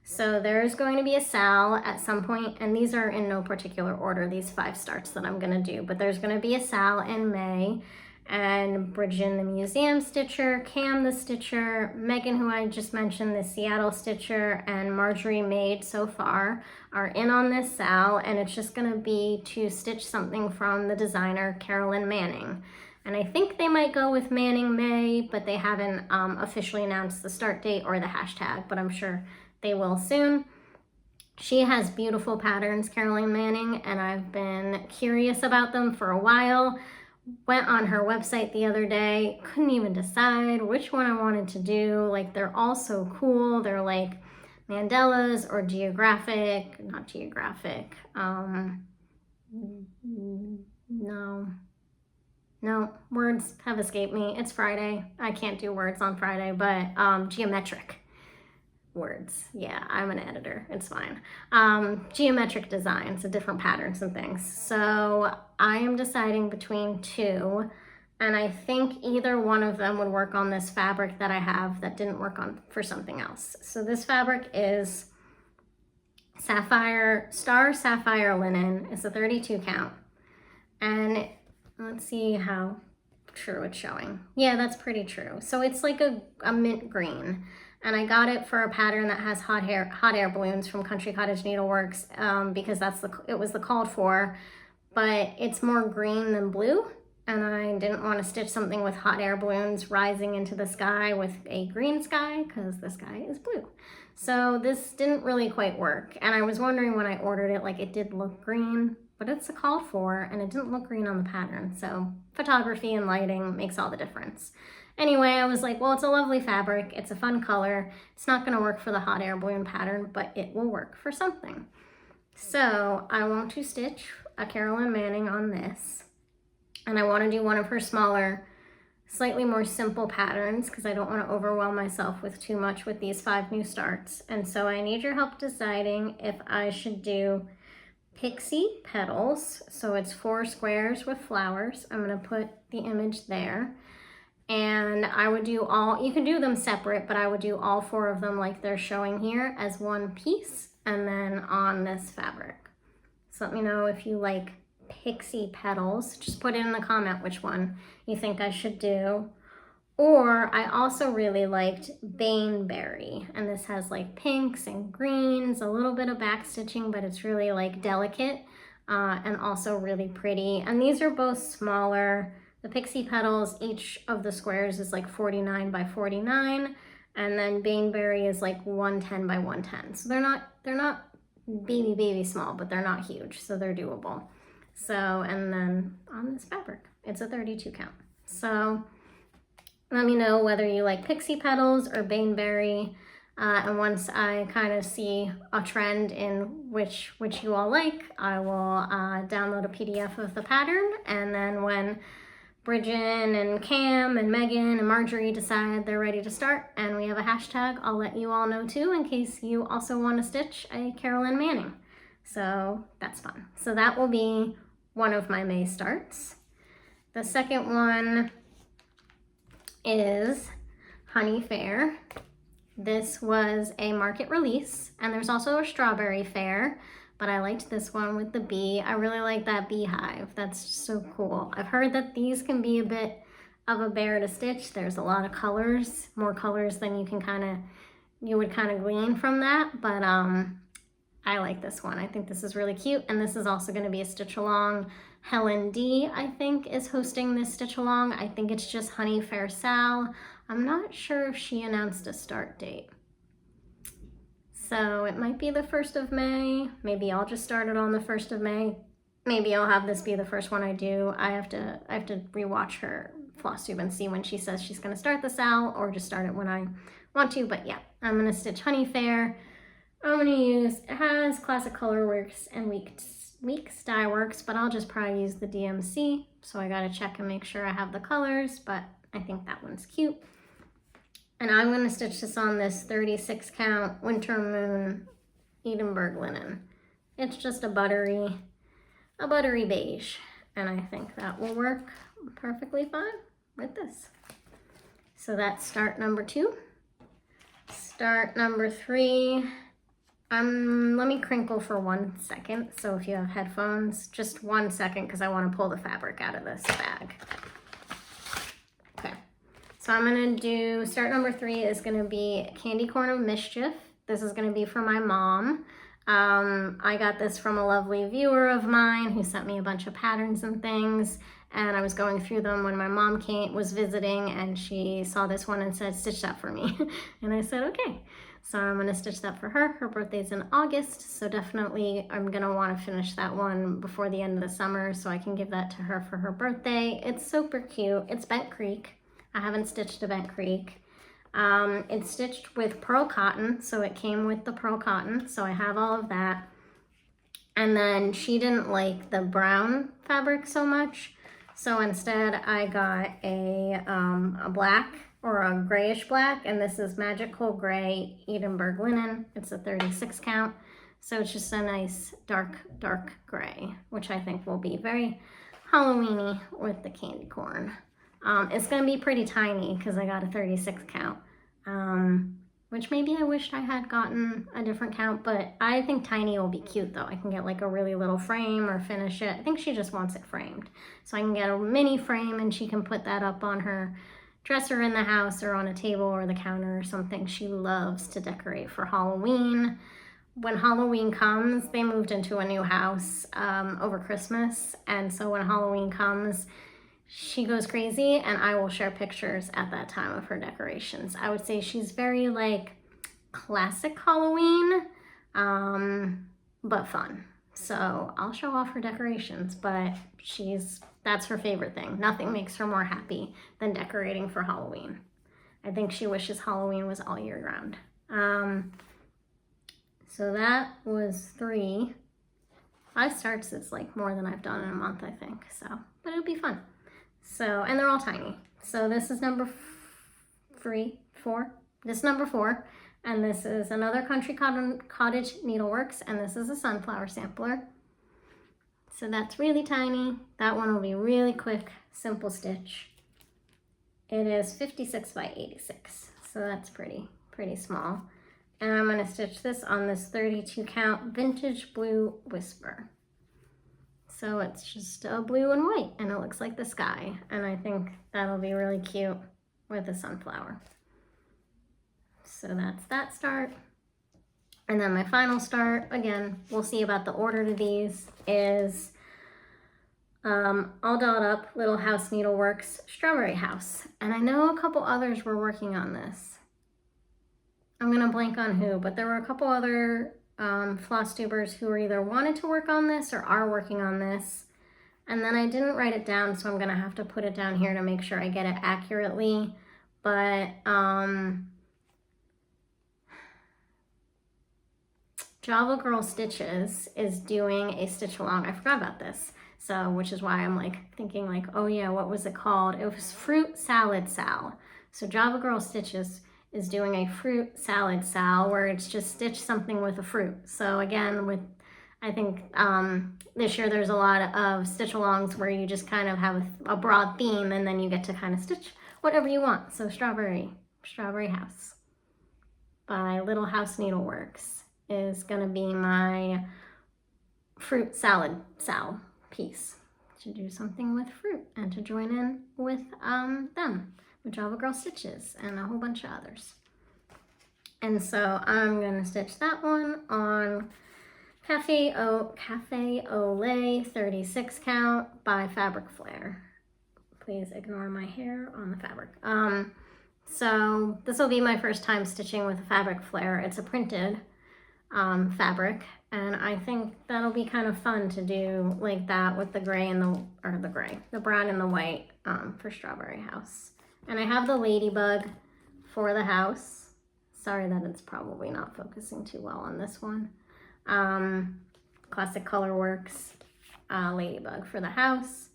So there's going to be a sal at some point, and these are in no particular order, these 5 starts that I'm gonna do, but there's gonna be a sal in May, and Bridget the Museum Stitcher, Cam the Stitcher, Megan, who I just mentioned, the Seattle Stitcher, and Marjorie Maid so far are in on this sal, and it's just gonna be to stitch something from the designer Carolyn Manning. And I think they might go with Manning May, but they haven't officially announced the start date or the hashtag, but I'm sure they will soon. She has beautiful patterns, Carolyn Manning, and I've been curious about them for a while. Went on her website the other day, couldn't even decide which one I wanted to do. Like, they're all so cool. They're like mandalas or geographic, not geographic. No, words have escaped me. It's Friday. I can't do words on Friday, but geometric words. Yeah, I'm an editor. It's fine. Geometric designs, so different patterns and things. So I am deciding between 2, and I think either one of them would work on this fabric that I have that didn't work on for something else. So this fabric is Star Sapphire Linen. It's a 32 count. And let's see how true it's showing. Yeah, that's pretty true. So it's like a mint green. And I got it for a pattern that has hot air balloons from Country Cottage Needleworks because it was the called for, but it's more green than blue. And I didn't want to stitch something with hot air balloons rising into the sky with a green sky because the sky is blue. So this didn't really quite work. And I was wondering when I ordered it, like, it did look green, but it's a called for and it didn't look green on the pattern. So photography and lighting makes all the difference. Anyway, I was like, well, it's a lovely fabric. It's a fun color. It's not gonna work for the hot air balloon pattern, but it will work for something. So I want to stitch a Carolyn Manning on this. And I wanna do one of her smaller, slightly more simple patterns because I don't wanna overwhelm myself with too much with these 5 new starts. And so I need your help deciding if I should do Pixie Petals. So it's 4 squares with flowers. I'm gonna put the image there. And I would do you can do them separate, but I would do all 4 of them like they're showing here as one piece and then on this fabric. So let me know if you like Pixie Petals. Just put in the comment which one you think I should do. Or I also really liked Baneberry, and this has like pinks and greens, a little bit of back stitching, but it's really like delicate and also really pretty. And these are both smaller. The Pixie Petals, each of the squares is like 49 by 49, and then Baneberry is like 110 by 110. So they're not baby small, but they're not huge, so they're doable. So, and then on this fabric, it's a 32 count. So let me know whether you like pixie petals or baneberry. And once I kind of see a trend in which you all like, I will download a PDF of the pattern. And then when Bridget and Cam and Megan and Marjorie decide they're ready to start and we have a hashtag, I'll let you all know too, in case you also want to stitch a Carolyn Manning. So that's fun. So that will be one of my May starts. The second one is Honey Fair. This was a market release, and there's also a strawberry fair, but I liked this one with the bee. I really like that beehive. That's so cool. I've heard that these can be a bit of a bear to stitch. There's a lot of colors, more colors than you would kind of glean from that, but I like this one. I think this is really cute, and this is also going to be a stitch along. Helen D, I think, is hosting this stitch along. I think it's just Honey Fair Sal. I'm not sure if she announced a start date. So it might be the 1st of May. Maybe I'll just start it on the 1st of May. Maybe I'll have this be the first one I do. I have to rewatch her Flosstube and see when she says she's going to start the Sal, or just start it when I want to. But yeah, I'm going to stitch Honey Fair. I'm going to use, it has Classic Colorworks and Weeks Dye Works, but I'll just probably use the DMC. So I got to check and make sure I have the colors, but I think that one's cute. And I'm going to stitch this on this 36 count Winter Moon Edinburgh linen. It's just a buttery beige, and I think that will work perfectly fine with this. So that's start number 2. Start number 3. Let me crinkle for 1 second. So if you have headphones, just 1 second, because I want to pull the fabric out of this bag. Okay. So I'm going to do, start number 3 is going to be Candy Corn of Mischief. This is going to be for my mom. I got this from a lovely viewer of mine who sent me a bunch of patterns and things, and I was going through them when my mom was visiting, and she saw this one and said, stitch that for me. And I said, okay. So I'm going to stitch that for her. Her birthday's in August, so definitely I'm going to want to finish that one before the end of the summer so I can give that to her for her birthday. It's super cute. It's Bent Creek. I haven't stitched a Bent Creek. It's stitched with pearl cotton, so it came with the pearl cotton, so I have all of that. And then she didn't like the brown fabric so much, so instead I got a black or a grayish black, and this is Magical Gray Edinburgh linen. It's a 36 count, so it's just a nice dark gray, which I think will be very Halloween-y with the candy corn. It's going to be pretty tiny because I got a 36 count, which maybe I wished I had gotten a different count, but I think tiny will be cute though. I can get like a really little frame or finish it. I think she just wants it framed. So I can get a mini frame and she can put that up on her dresser in the house or on a table or the counter or something. She loves to decorate for Halloween. When Halloween comes, they moved into a new house over Christmas, and so when Halloween comes, she goes crazy, and I will share pictures at that time of her decorations. I would say she's very like classic Halloween, but fun. So I'll show off her decorations, but that's her favorite thing. Nothing makes her more happy than decorating for Halloween. I think she wishes Halloween was all year round. So that was 3. 5 starts is like more than I've done in a month, I think. So, but it'll be fun. So, and they're all tiny. So this is number 4. This is number 4. And this is another Country Cottage Needleworks. And this is a sunflower sampler. So that's really tiny. That one will be really quick, simple stitch. It is 56 by 86. So that's pretty small. And I'm going to stitch this on this 32 count Vintage Blue Whisper. So it's just a blue and white, and it looks like the sky. And I think that'll be really cute with a sunflower. So that's that start. And then my final start, again, we'll see about the order to these, is All Dolled Up Little House Needleworks Strawberry House. And I know a couple others were working on this. I'm gonna blank on who, but there were a couple other Flosstubers who either wanted to work on this or are working on this. And then I didn't write it down, so I'm gonna have to put it down here to make sure I get it accurately. But Java Girl Stitches is doing a stitch along. I forgot about this. So, which is why I'm like thinking like, oh yeah, what was it called? It was Fruit Salad Sal. So Java Girl Stitches is doing a fruit salad sal where it's just stitch something with a fruit. So again, with I think this year there's a lot of stitch alongs where you just kind of have a broad theme and then you get to kind of stitch whatever you want. So Strawberry House by Little House Needleworks is gonna be my fruit salad sal piece, to do something with fruit and to join in with them, with Java Girl Stitches and a whole bunch of others. And so I'm gonna stitch that one on Cafe Olay 36 count by Fabric Flare. Please ignore my hair on the fabric. So this will be my first time stitching with a Fabric Flare. It's a printed fabric, and I think that'll be kind of fun to do like that with the gray and the brown and the white for Strawberry House. And I have the ladybug for the house. Sorry that it's probably not focusing too well on this one. Classic Colorworks ladybug for the house.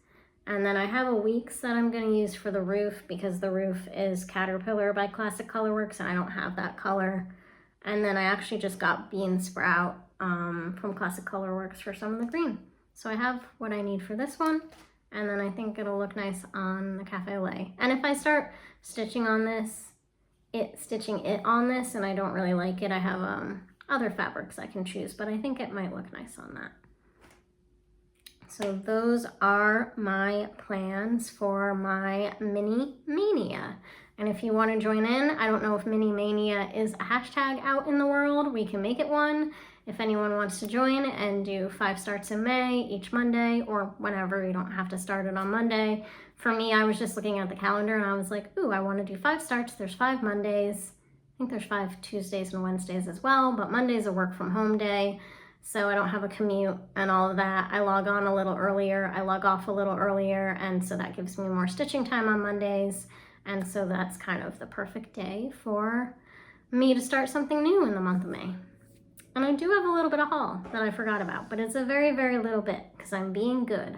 And then I have a Weeks that I'm going to use for the roof, because the roof is Caterpillar by Classic Colorworks and I don't have that color. And then I actually just got Bean Sprout from Classic Colorworks for some of the green. So I have what I need for this one, and then I think it'll look nice on the Cafe au Lait. And if I start stitching on this, stitching it on this and I don't really like it, I have other fabrics I can choose, but I think it might look nice on that. So those are my plans for my mini Maynia. And if you want to join in, I don't know if mini Maynia is a hashtag out in the world. We can make it one. If anyone wants to join and do 5 starts in May each Monday, or whenever, you don't have to start it on Monday. For me, I was just looking at the calendar and I was like, ooh, I want to do 5 starts. There's 5 Mondays. I think there's 5 Tuesdays and Wednesdays as well, but Monday's a work from home day. So I don't have a commute and all of that. I log on a little earlier, I log off a little earlier, and so that gives me more stitching time on Mondays. And so that's kind of the perfect day for me to start something new in the month of May. And I do have a little bit of haul that I forgot about, but it's a very, very little bit because I'm being good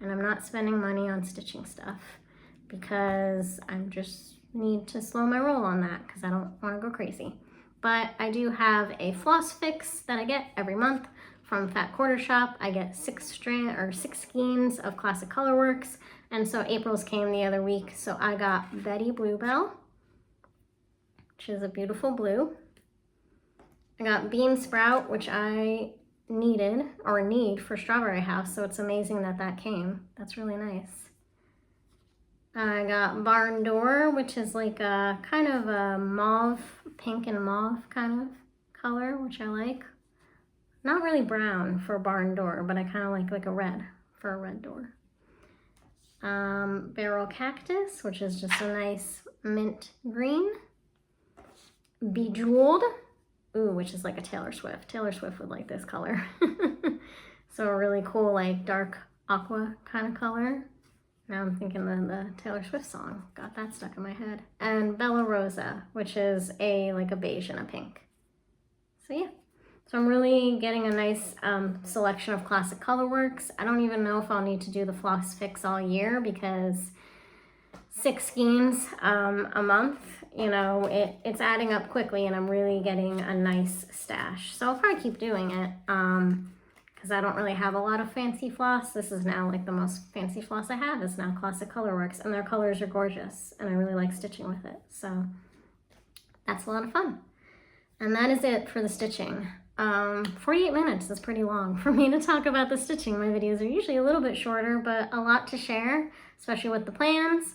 and I'm not spending money on stitching stuff because I just need to slow my roll on that because I don't want to go crazy. But I do have a floss fix that I get every month from Fat Quarter Shop. I get 6 skeins of Classic Colorworks, and so April's came the other week, so I got Betty Bluebell, which is a beautiful blue. I got Bean Sprout, which I need for Strawberry House, so it's amazing that that came. That's really nice. I got Barn Door, which is like a kind of a mauve, pink and mauve kind of color, which I like. Not really brown for Barn Door, but I kind of like a red for a red door. Barrel Cactus, which is just a nice mint green. Bejeweled, ooh, which is like a Taylor Swift. Taylor Swift would like this color. So a really cool like dark aqua kind of color. Now I'm thinking the Taylor Swift song. Got that stuck in my head. And Bella Rosa, which is like a beige and a pink. So yeah. So I'm really getting a nice selection of Classic Colorworks. I don't even know if I'll need to do the floss fix all year because 6 skeins a month, you know, it's adding up quickly and I'm really getting a nice stash. So I'll probably keep doing it. Because I don't really have a lot of fancy floss. This is now like the most fancy floss I have is now Classic Colorworks, and their colors are gorgeous and I really like stitching with it. So that's a lot of fun. And that is it for the stitching. 48 minutes is pretty long for me to talk about the stitching. My videos are usually a little bit shorter, but a lot to share, especially with the plans.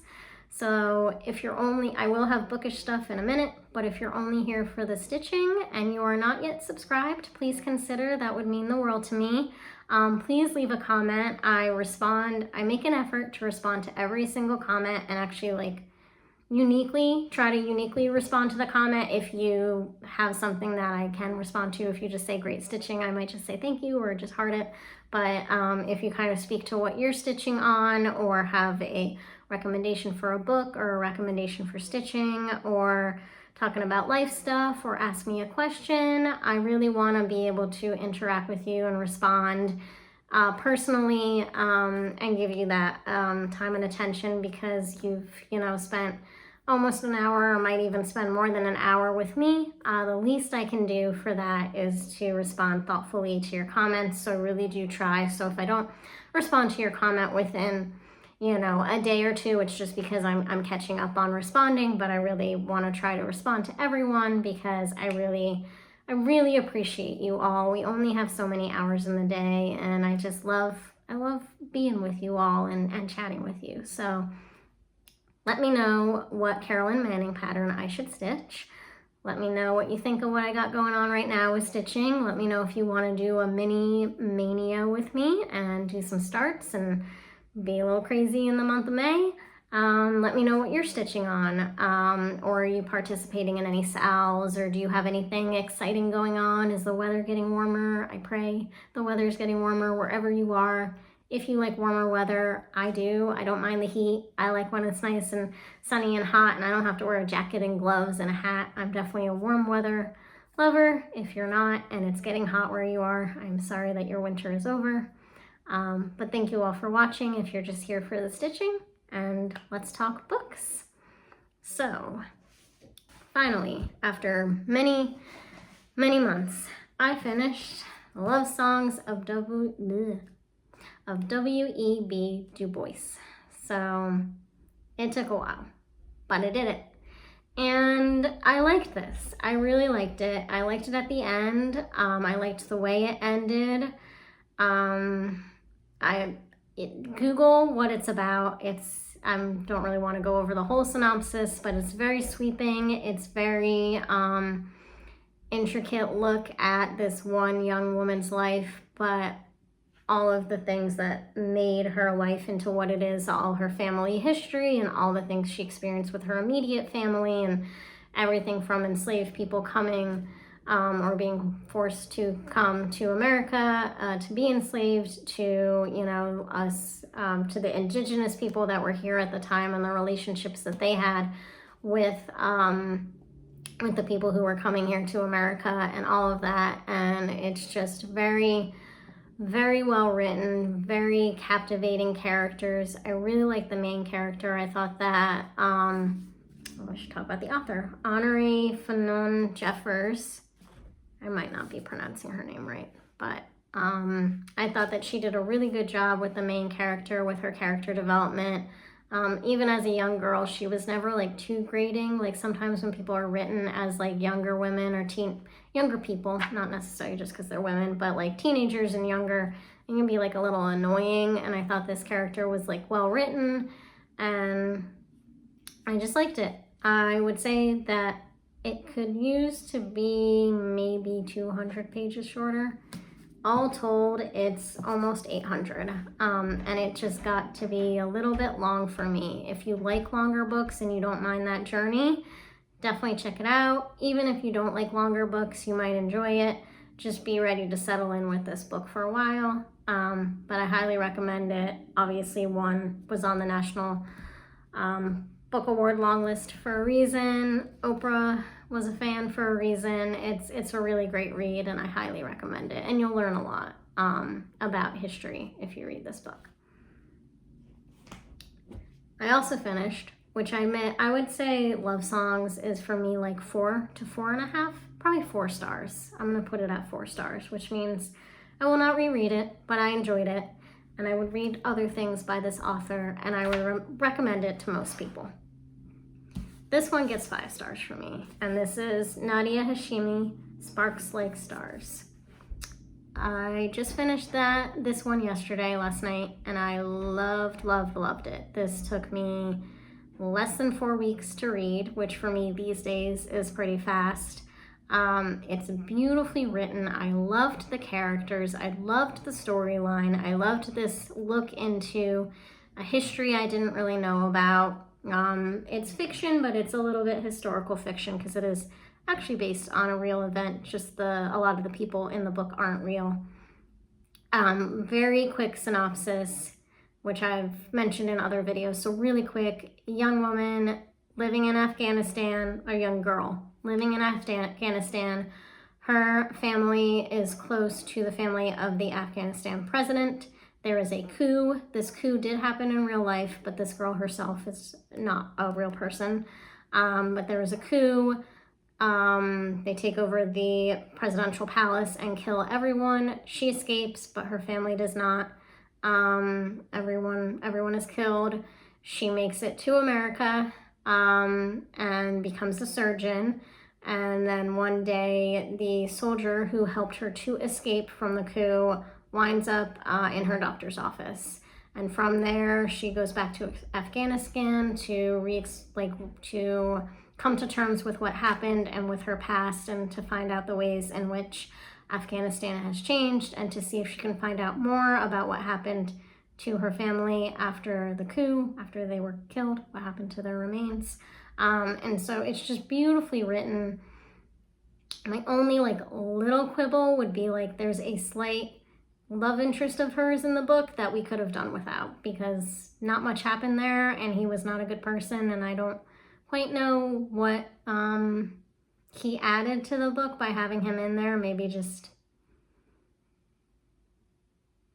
So if you're I will have bookish stuff in a minute, but if you're only here for the stitching and you are not yet subscribed, please consider. That would mean the world to me. Please leave a comment. I make an effort to respond to every single comment and actually like try to uniquely respond to the comment. If you have something that I can respond to, if you just say great stitching, I might just say thank you or just heart it. But if you kind of speak to what you're stitching on, or have a recommendation for a book or a recommendation for stitching, or talking about life stuff, or ask me a question, I really want to be able to interact with you and respond personally, and give you that time and attention, because you've spent almost an hour, or might even spend more than an hour with me. The least I can do for that is to respond thoughtfully to your comments, so I really do try. So if I don't respond to your comment within a day or two, it's just because I'm catching up on responding, but I really want to try to respond to everyone, because I really appreciate you all. We only have so many hours in the day, and I love being with you all and chatting with you. So let me know what Carolyn Manning pattern I should stitch. Let me know what you think of what I got going on right now with stitching. Let me know if you want to do a mini Maynia with me and do some starts and be a little crazy in the month of May. Let me know what you're stitching on, or are you participating in any sals, or do you have anything exciting going on? Is the weather getting warmer? I pray the weather's getting warmer wherever you are. If you like warmer weather, I do. I don't mind the heat. I like when it's nice and sunny and hot, and I don't have to wear a jacket and gloves and a hat. I'm definitely a warm weather lover. If you're not and it's getting hot where you are, I'm sorry that your winter is over. But thank you all for watching if you're just here for the stitching, and let's talk books. So finally, after many months, I finished Love Songs of W.E.B. Du Bois. So it took a while, but I did it. And I liked this. I really liked it. I liked it at the end. I liked the way it ended. Google what it's about. I don't really want to go over the whole synopsis, but it's very sweeping. It's very intricate look at this one young woman's life, but all of the things that made her life into what it is, all her family history and all the things she experienced with her immediate family, and everything from enslaved people coming or being forced to come to America to be enslaved, to us, to the indigenous people that were here at the time, and the relationships that they had with the people who were coming here to America, and all of that. And it's just very well written, very captivating characters. I really like the main character. I thought that I should talk about the author, Honorée Fanonne Jeffers. I might not be pronouncing her name right, but I thought that she did a really good job with the main character, with her character development. Even as a young girl, she was never like too grating. Like sometimes when people are written as like younger women or younger people, not necessarily just because they're women, but like teenagers and younger, it can be like a little annoying. And I thought this character was like well written, and I just liked it. I would say that it could use to be maybe 200 pages shorter. All told, it's almost 800, and it just got to be a little bit long for me. If you like longer books and you don't mind that journey, definitely check it out. Even if you don't like longer books, you might enjoy it. Just be ready to settle in with this book for a while, but I highly recommend it. Obviously, one was on the National Book Award long list for a reason. Oprah was a fan for a reason. It's a really great read, and I highly recommend it. And you'll learn a lot about history if you read this book. I also finished, which I would say Love Songs is for me like 4 to 4.5, probably 4 stars. I'm gonna put it at 4 stars, which means I will not reread it, but I enjoyed it, and I would read other things by this author, and I would recommend it to most people. This one gets 5 stars for me, and this is Nadia Hashimi, Sparks Like Stars. I just finished this one last night, and I loved it. This took me less than 4 weeks to read, which for me these days is pretty fast. It's beautifully written. I loved the characters. I loved the storyline. I loved this look into a history I didn't really know about. It's fiction, but it's a little bit historical fiction because it is actually based on a real event. Just a lot of the people in the book aren't real. Very quick synopsis, which I've mentioned in other videos. So really quick, young woman living in Afghanistan, a young girl living in Afghanistan. Her family is close to the family of the Afghanistan president. There is a coup. This coup did happen in real life, but this girl herself is not a real person. But there is a coup. They take over the presidential palace and kill everyone. She escapes, but her family does not. Everyone is killed. She makes it to America, and becomes a surgeon. And then one day, the soldier who helped her to escape from the coup winds up in her doctor's office. And from there, she goes back to Afghanistan to come to terms with what happened and with her past, and to find out the ways in which Afghanistan has changed, and to see if she can find out more about what happened to her family after the coup, after they were killed, what happened to their remains. And so it's just beautifully written. My only little quibble would be there's a slight love interest of hers in the book that we could have done without, because not much happened there and he was not a good person, and I don't quite know what he added to the book by having him in there. Maybe just,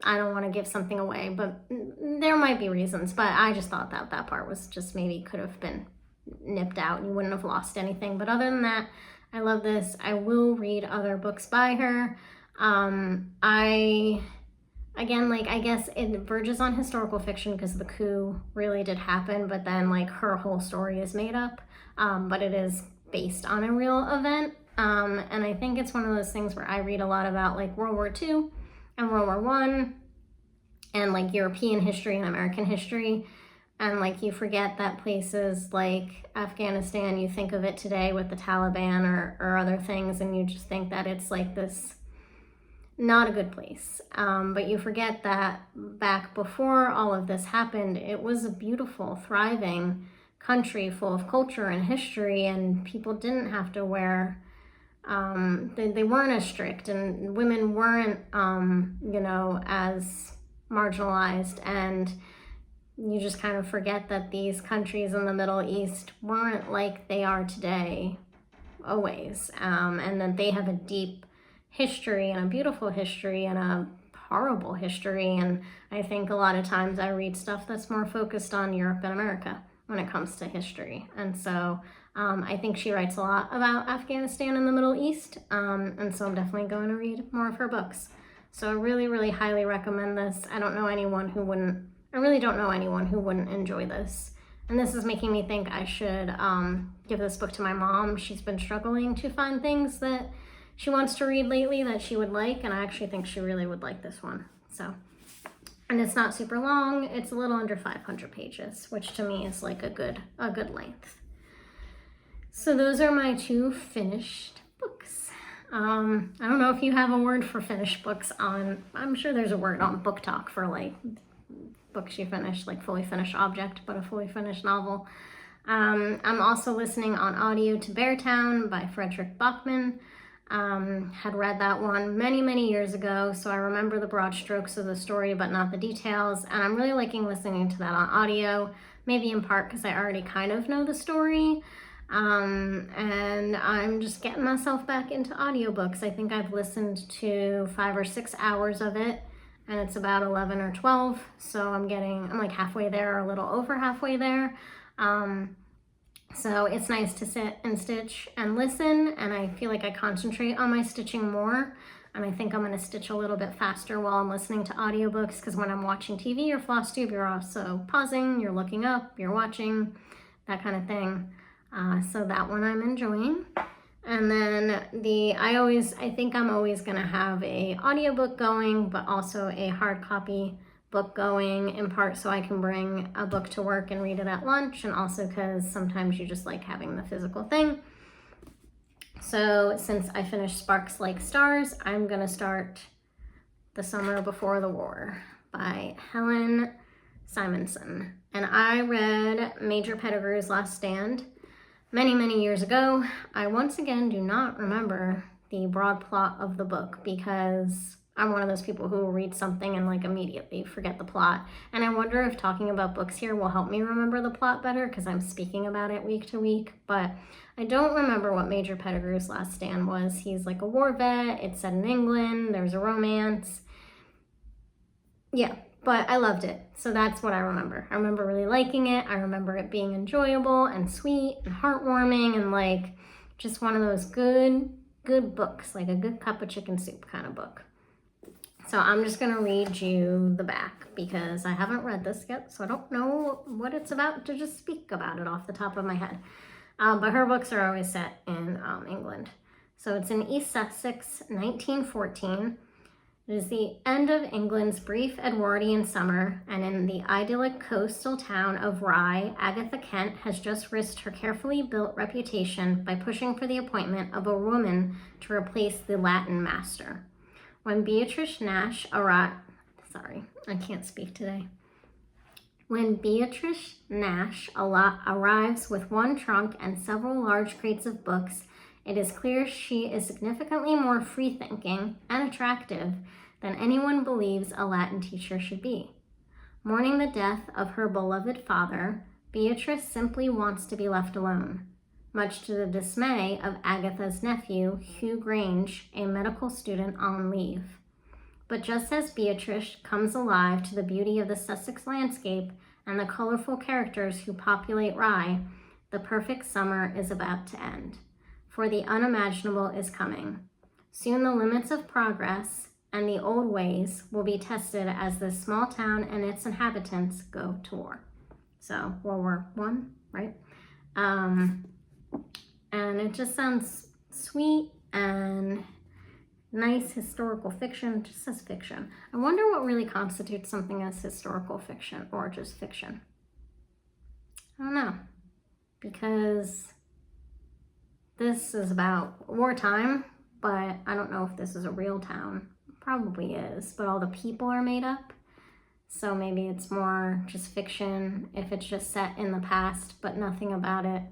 I don't want to give something away, but there might be reasons, but I just thought that part was just maybe could have been nipped out and you wouldn't have lost anything. But other than that, I love this. I will read other books by her. I guess it verges on historical fiction because the coup really did happen, but then her whole story is made up, but it is based on a real event. And I think it's one of those things where I read a lot about World War II and World War I and European history and American history. And you forget that places like Afghanistan, you think of it today with the Taliban or other things, and you just think that it's this not a good place. But you forget that back before all of this happened, it was a beautiful, thriving country full of culture and history, and people didn't have to wear, they weren't as strict, and women weren't, as marginalized. And you just kind of forget that these countries in the Middle East weren't like they are today, always, and that they have a deep history and a beautiful history and a horrible history. And I think a lot of times I read stuff that's more focused on Europe and America when it comes to history. And so I think she writes a lot about Afghanistan and the Middle East, and so I'm definitely going to read more of her books. So I really, really highly recommend this. I really don't know anyone who wouldn't enjoy this. And this is making me think I should give this book to my mom. She's been struggling to find things that she wants to read lately that she would like, and I actually think she really would like this one. So, and it's not super long. It's a little under 500 pages, which to me is a good length. So those are my two finished books. I don't know if you have a word for finished books I'm sure there's a word on Book Talk for books you finish, fully finished object, but a fully finished novel. I'm also listening on audio to Beartown by Frederick Bachman. Had read that one many, many years ago, so I remember the broad strokes of the story, but not the details. And I'm really liking listening to that on audio, maybe in part because I already kind of know the story. And I'm just getting myself back into audiobooks. I think I've listened to 5 or 6 hours of it, and it's about 11 or 12. So I'm halfway there, or a little over halfway there. So it's nice to sit and stitch and listen, and I feel like I concentrate on my stitching more. And I think I'm going to stitch a little bit faster while I'm listening to audiobooks, because when I'm watching TV or Flosstube, you're also pausing, you're looking up, you're watching, that kind of thing. So that one I'm enjoying. And then I think I'm always going to have a audiobook going, but also a hard copy book going, in part so I can bring a book to work and read it at lunch, and also because sometimes you just like having the physical thing. So since I finished Sparks Like Stars, I'm gonna start The Summer Before the War by Helen Simonson. And I read Major Pettigrew's Last Stand many, many years ago. I once again do not remember the broad plot of the book because I'm one of those people who will read something and like immediately forget the plot. And I wonder if talking about books here will help me remember the plot better because I'm speaking about it week to week. But I don't remember what Major Pettigrew's Last Stand was. He's like a war vet. It's set in England. There's a romance. Yeah, but I loved it. So that's what I remember. I remember really liking it. I remember it being enjoyable and sweet and heartwarming and like just one of those good books, like a good cup of chicken soup kind of book. So I'm just going to read you the back because I haven't read this yet, so I don't know what it's about to just speak about it off the top of my head. But her books are always set in England. So it's in East Sussex, 1914. It is the end of England's brief Edwardian summer, and in the idyllic coastal town of Rye, Agatha Kent has just risked her carefully built reputation by pushing for the appointment of a woman to replace the Latin master. When Beatrice Nash arrives with one trunk and several large crates of books, it is clear she is significantly more free-thinking and attractive than anyone believes a Latin teacher should be. Mourning the death of her beloved father, Beatrice simply wants to be left alone, much to the dismay of Agatha's nephew, Hugh Grange, a medical student on leave. But just as Beatrice comes alive to the beauty of the Sussex landscape and the colorful characters who populate Rye, the perfect summer is about to end. For the unimaginable is coming. Soon the limits of progress and the old ways will be tested as this small town and its inhabitants go to war. So World War I, right? And it just sounds sweet and nice historical fiction. It just says fiction. I wonder what really constitutes something as historical fiction or just fiction. I don't know, because this is about wartime, but I don't know if this is a real town. It probably is, but all the people are made up. So maybe it's more just fiction if it's just set in the past, but nothing about it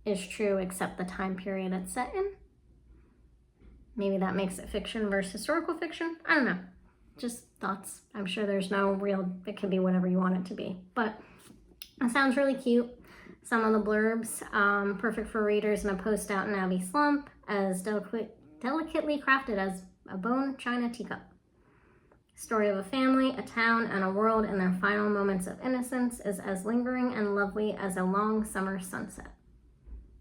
is true except the time period it's set in. Maybe that makes it fiction versus historical fiction. I don't know. Just thoughts. I'm sure there's no real, it can be whatever you want it to be. But it sounds really cute. Some of the blurbs, perfect for readers in a post-out and Abbey slump, as delicately crafted as a bone china teacup. Story of a family, a town, and a world in their final moments of innocence is as lingering and lovely as a long summer sunset.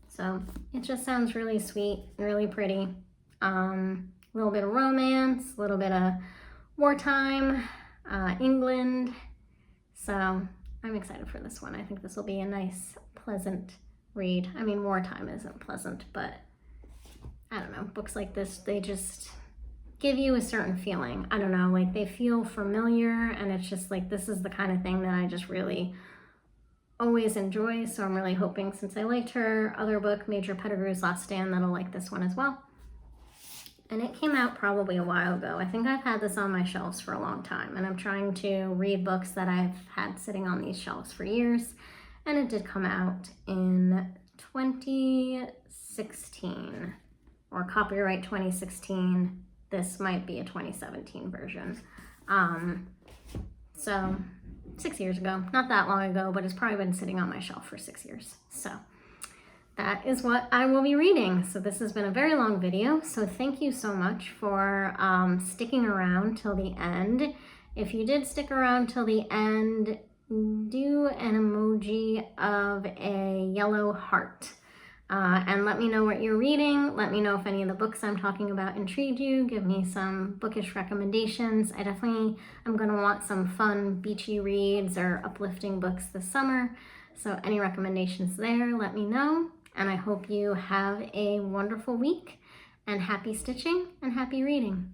So it just sounds really sweet, really pretty. A little bit of romance, a little bit of wartime, England. So I'm excited for this one. I think this will be a nice, pleasant read. I mean, wartime isn't pleasant, but I don't know. Books like this, they just give you a certain feeling. I don't know, like they feel familiar, and it's just like, this is the kind of thing that I just really always enjoy. So I'm really hoping, since I liked her other book, Major Pettigrew's Last Stand, that I'll like this one as well. And it came out probably a while ago. I think I've had this on my shelves for a long time, and I'm trying to read books that I've had sitting on these shelves for years. And it did come out in 2016, or copyright 2016. This might be a 2017 version. So 6 years ago, not that long ago, but it's probably been sitting on my shelf for 6 years. So that is what I will be reading. So this has been a very long video. So thank you so much for sticking around till the end. If you did stick around till the end, do an emoji of a yellow heart. And let me know what you're reading. Let me know if any of the books I'm talking about intrigued you. Give me some bookish recommendations. I definitely am going to want some fun beachy reads or uplifting books this summer. So any recommendations there, let me know. And I hope you have a wonderful week, and happy stitching and happy reading.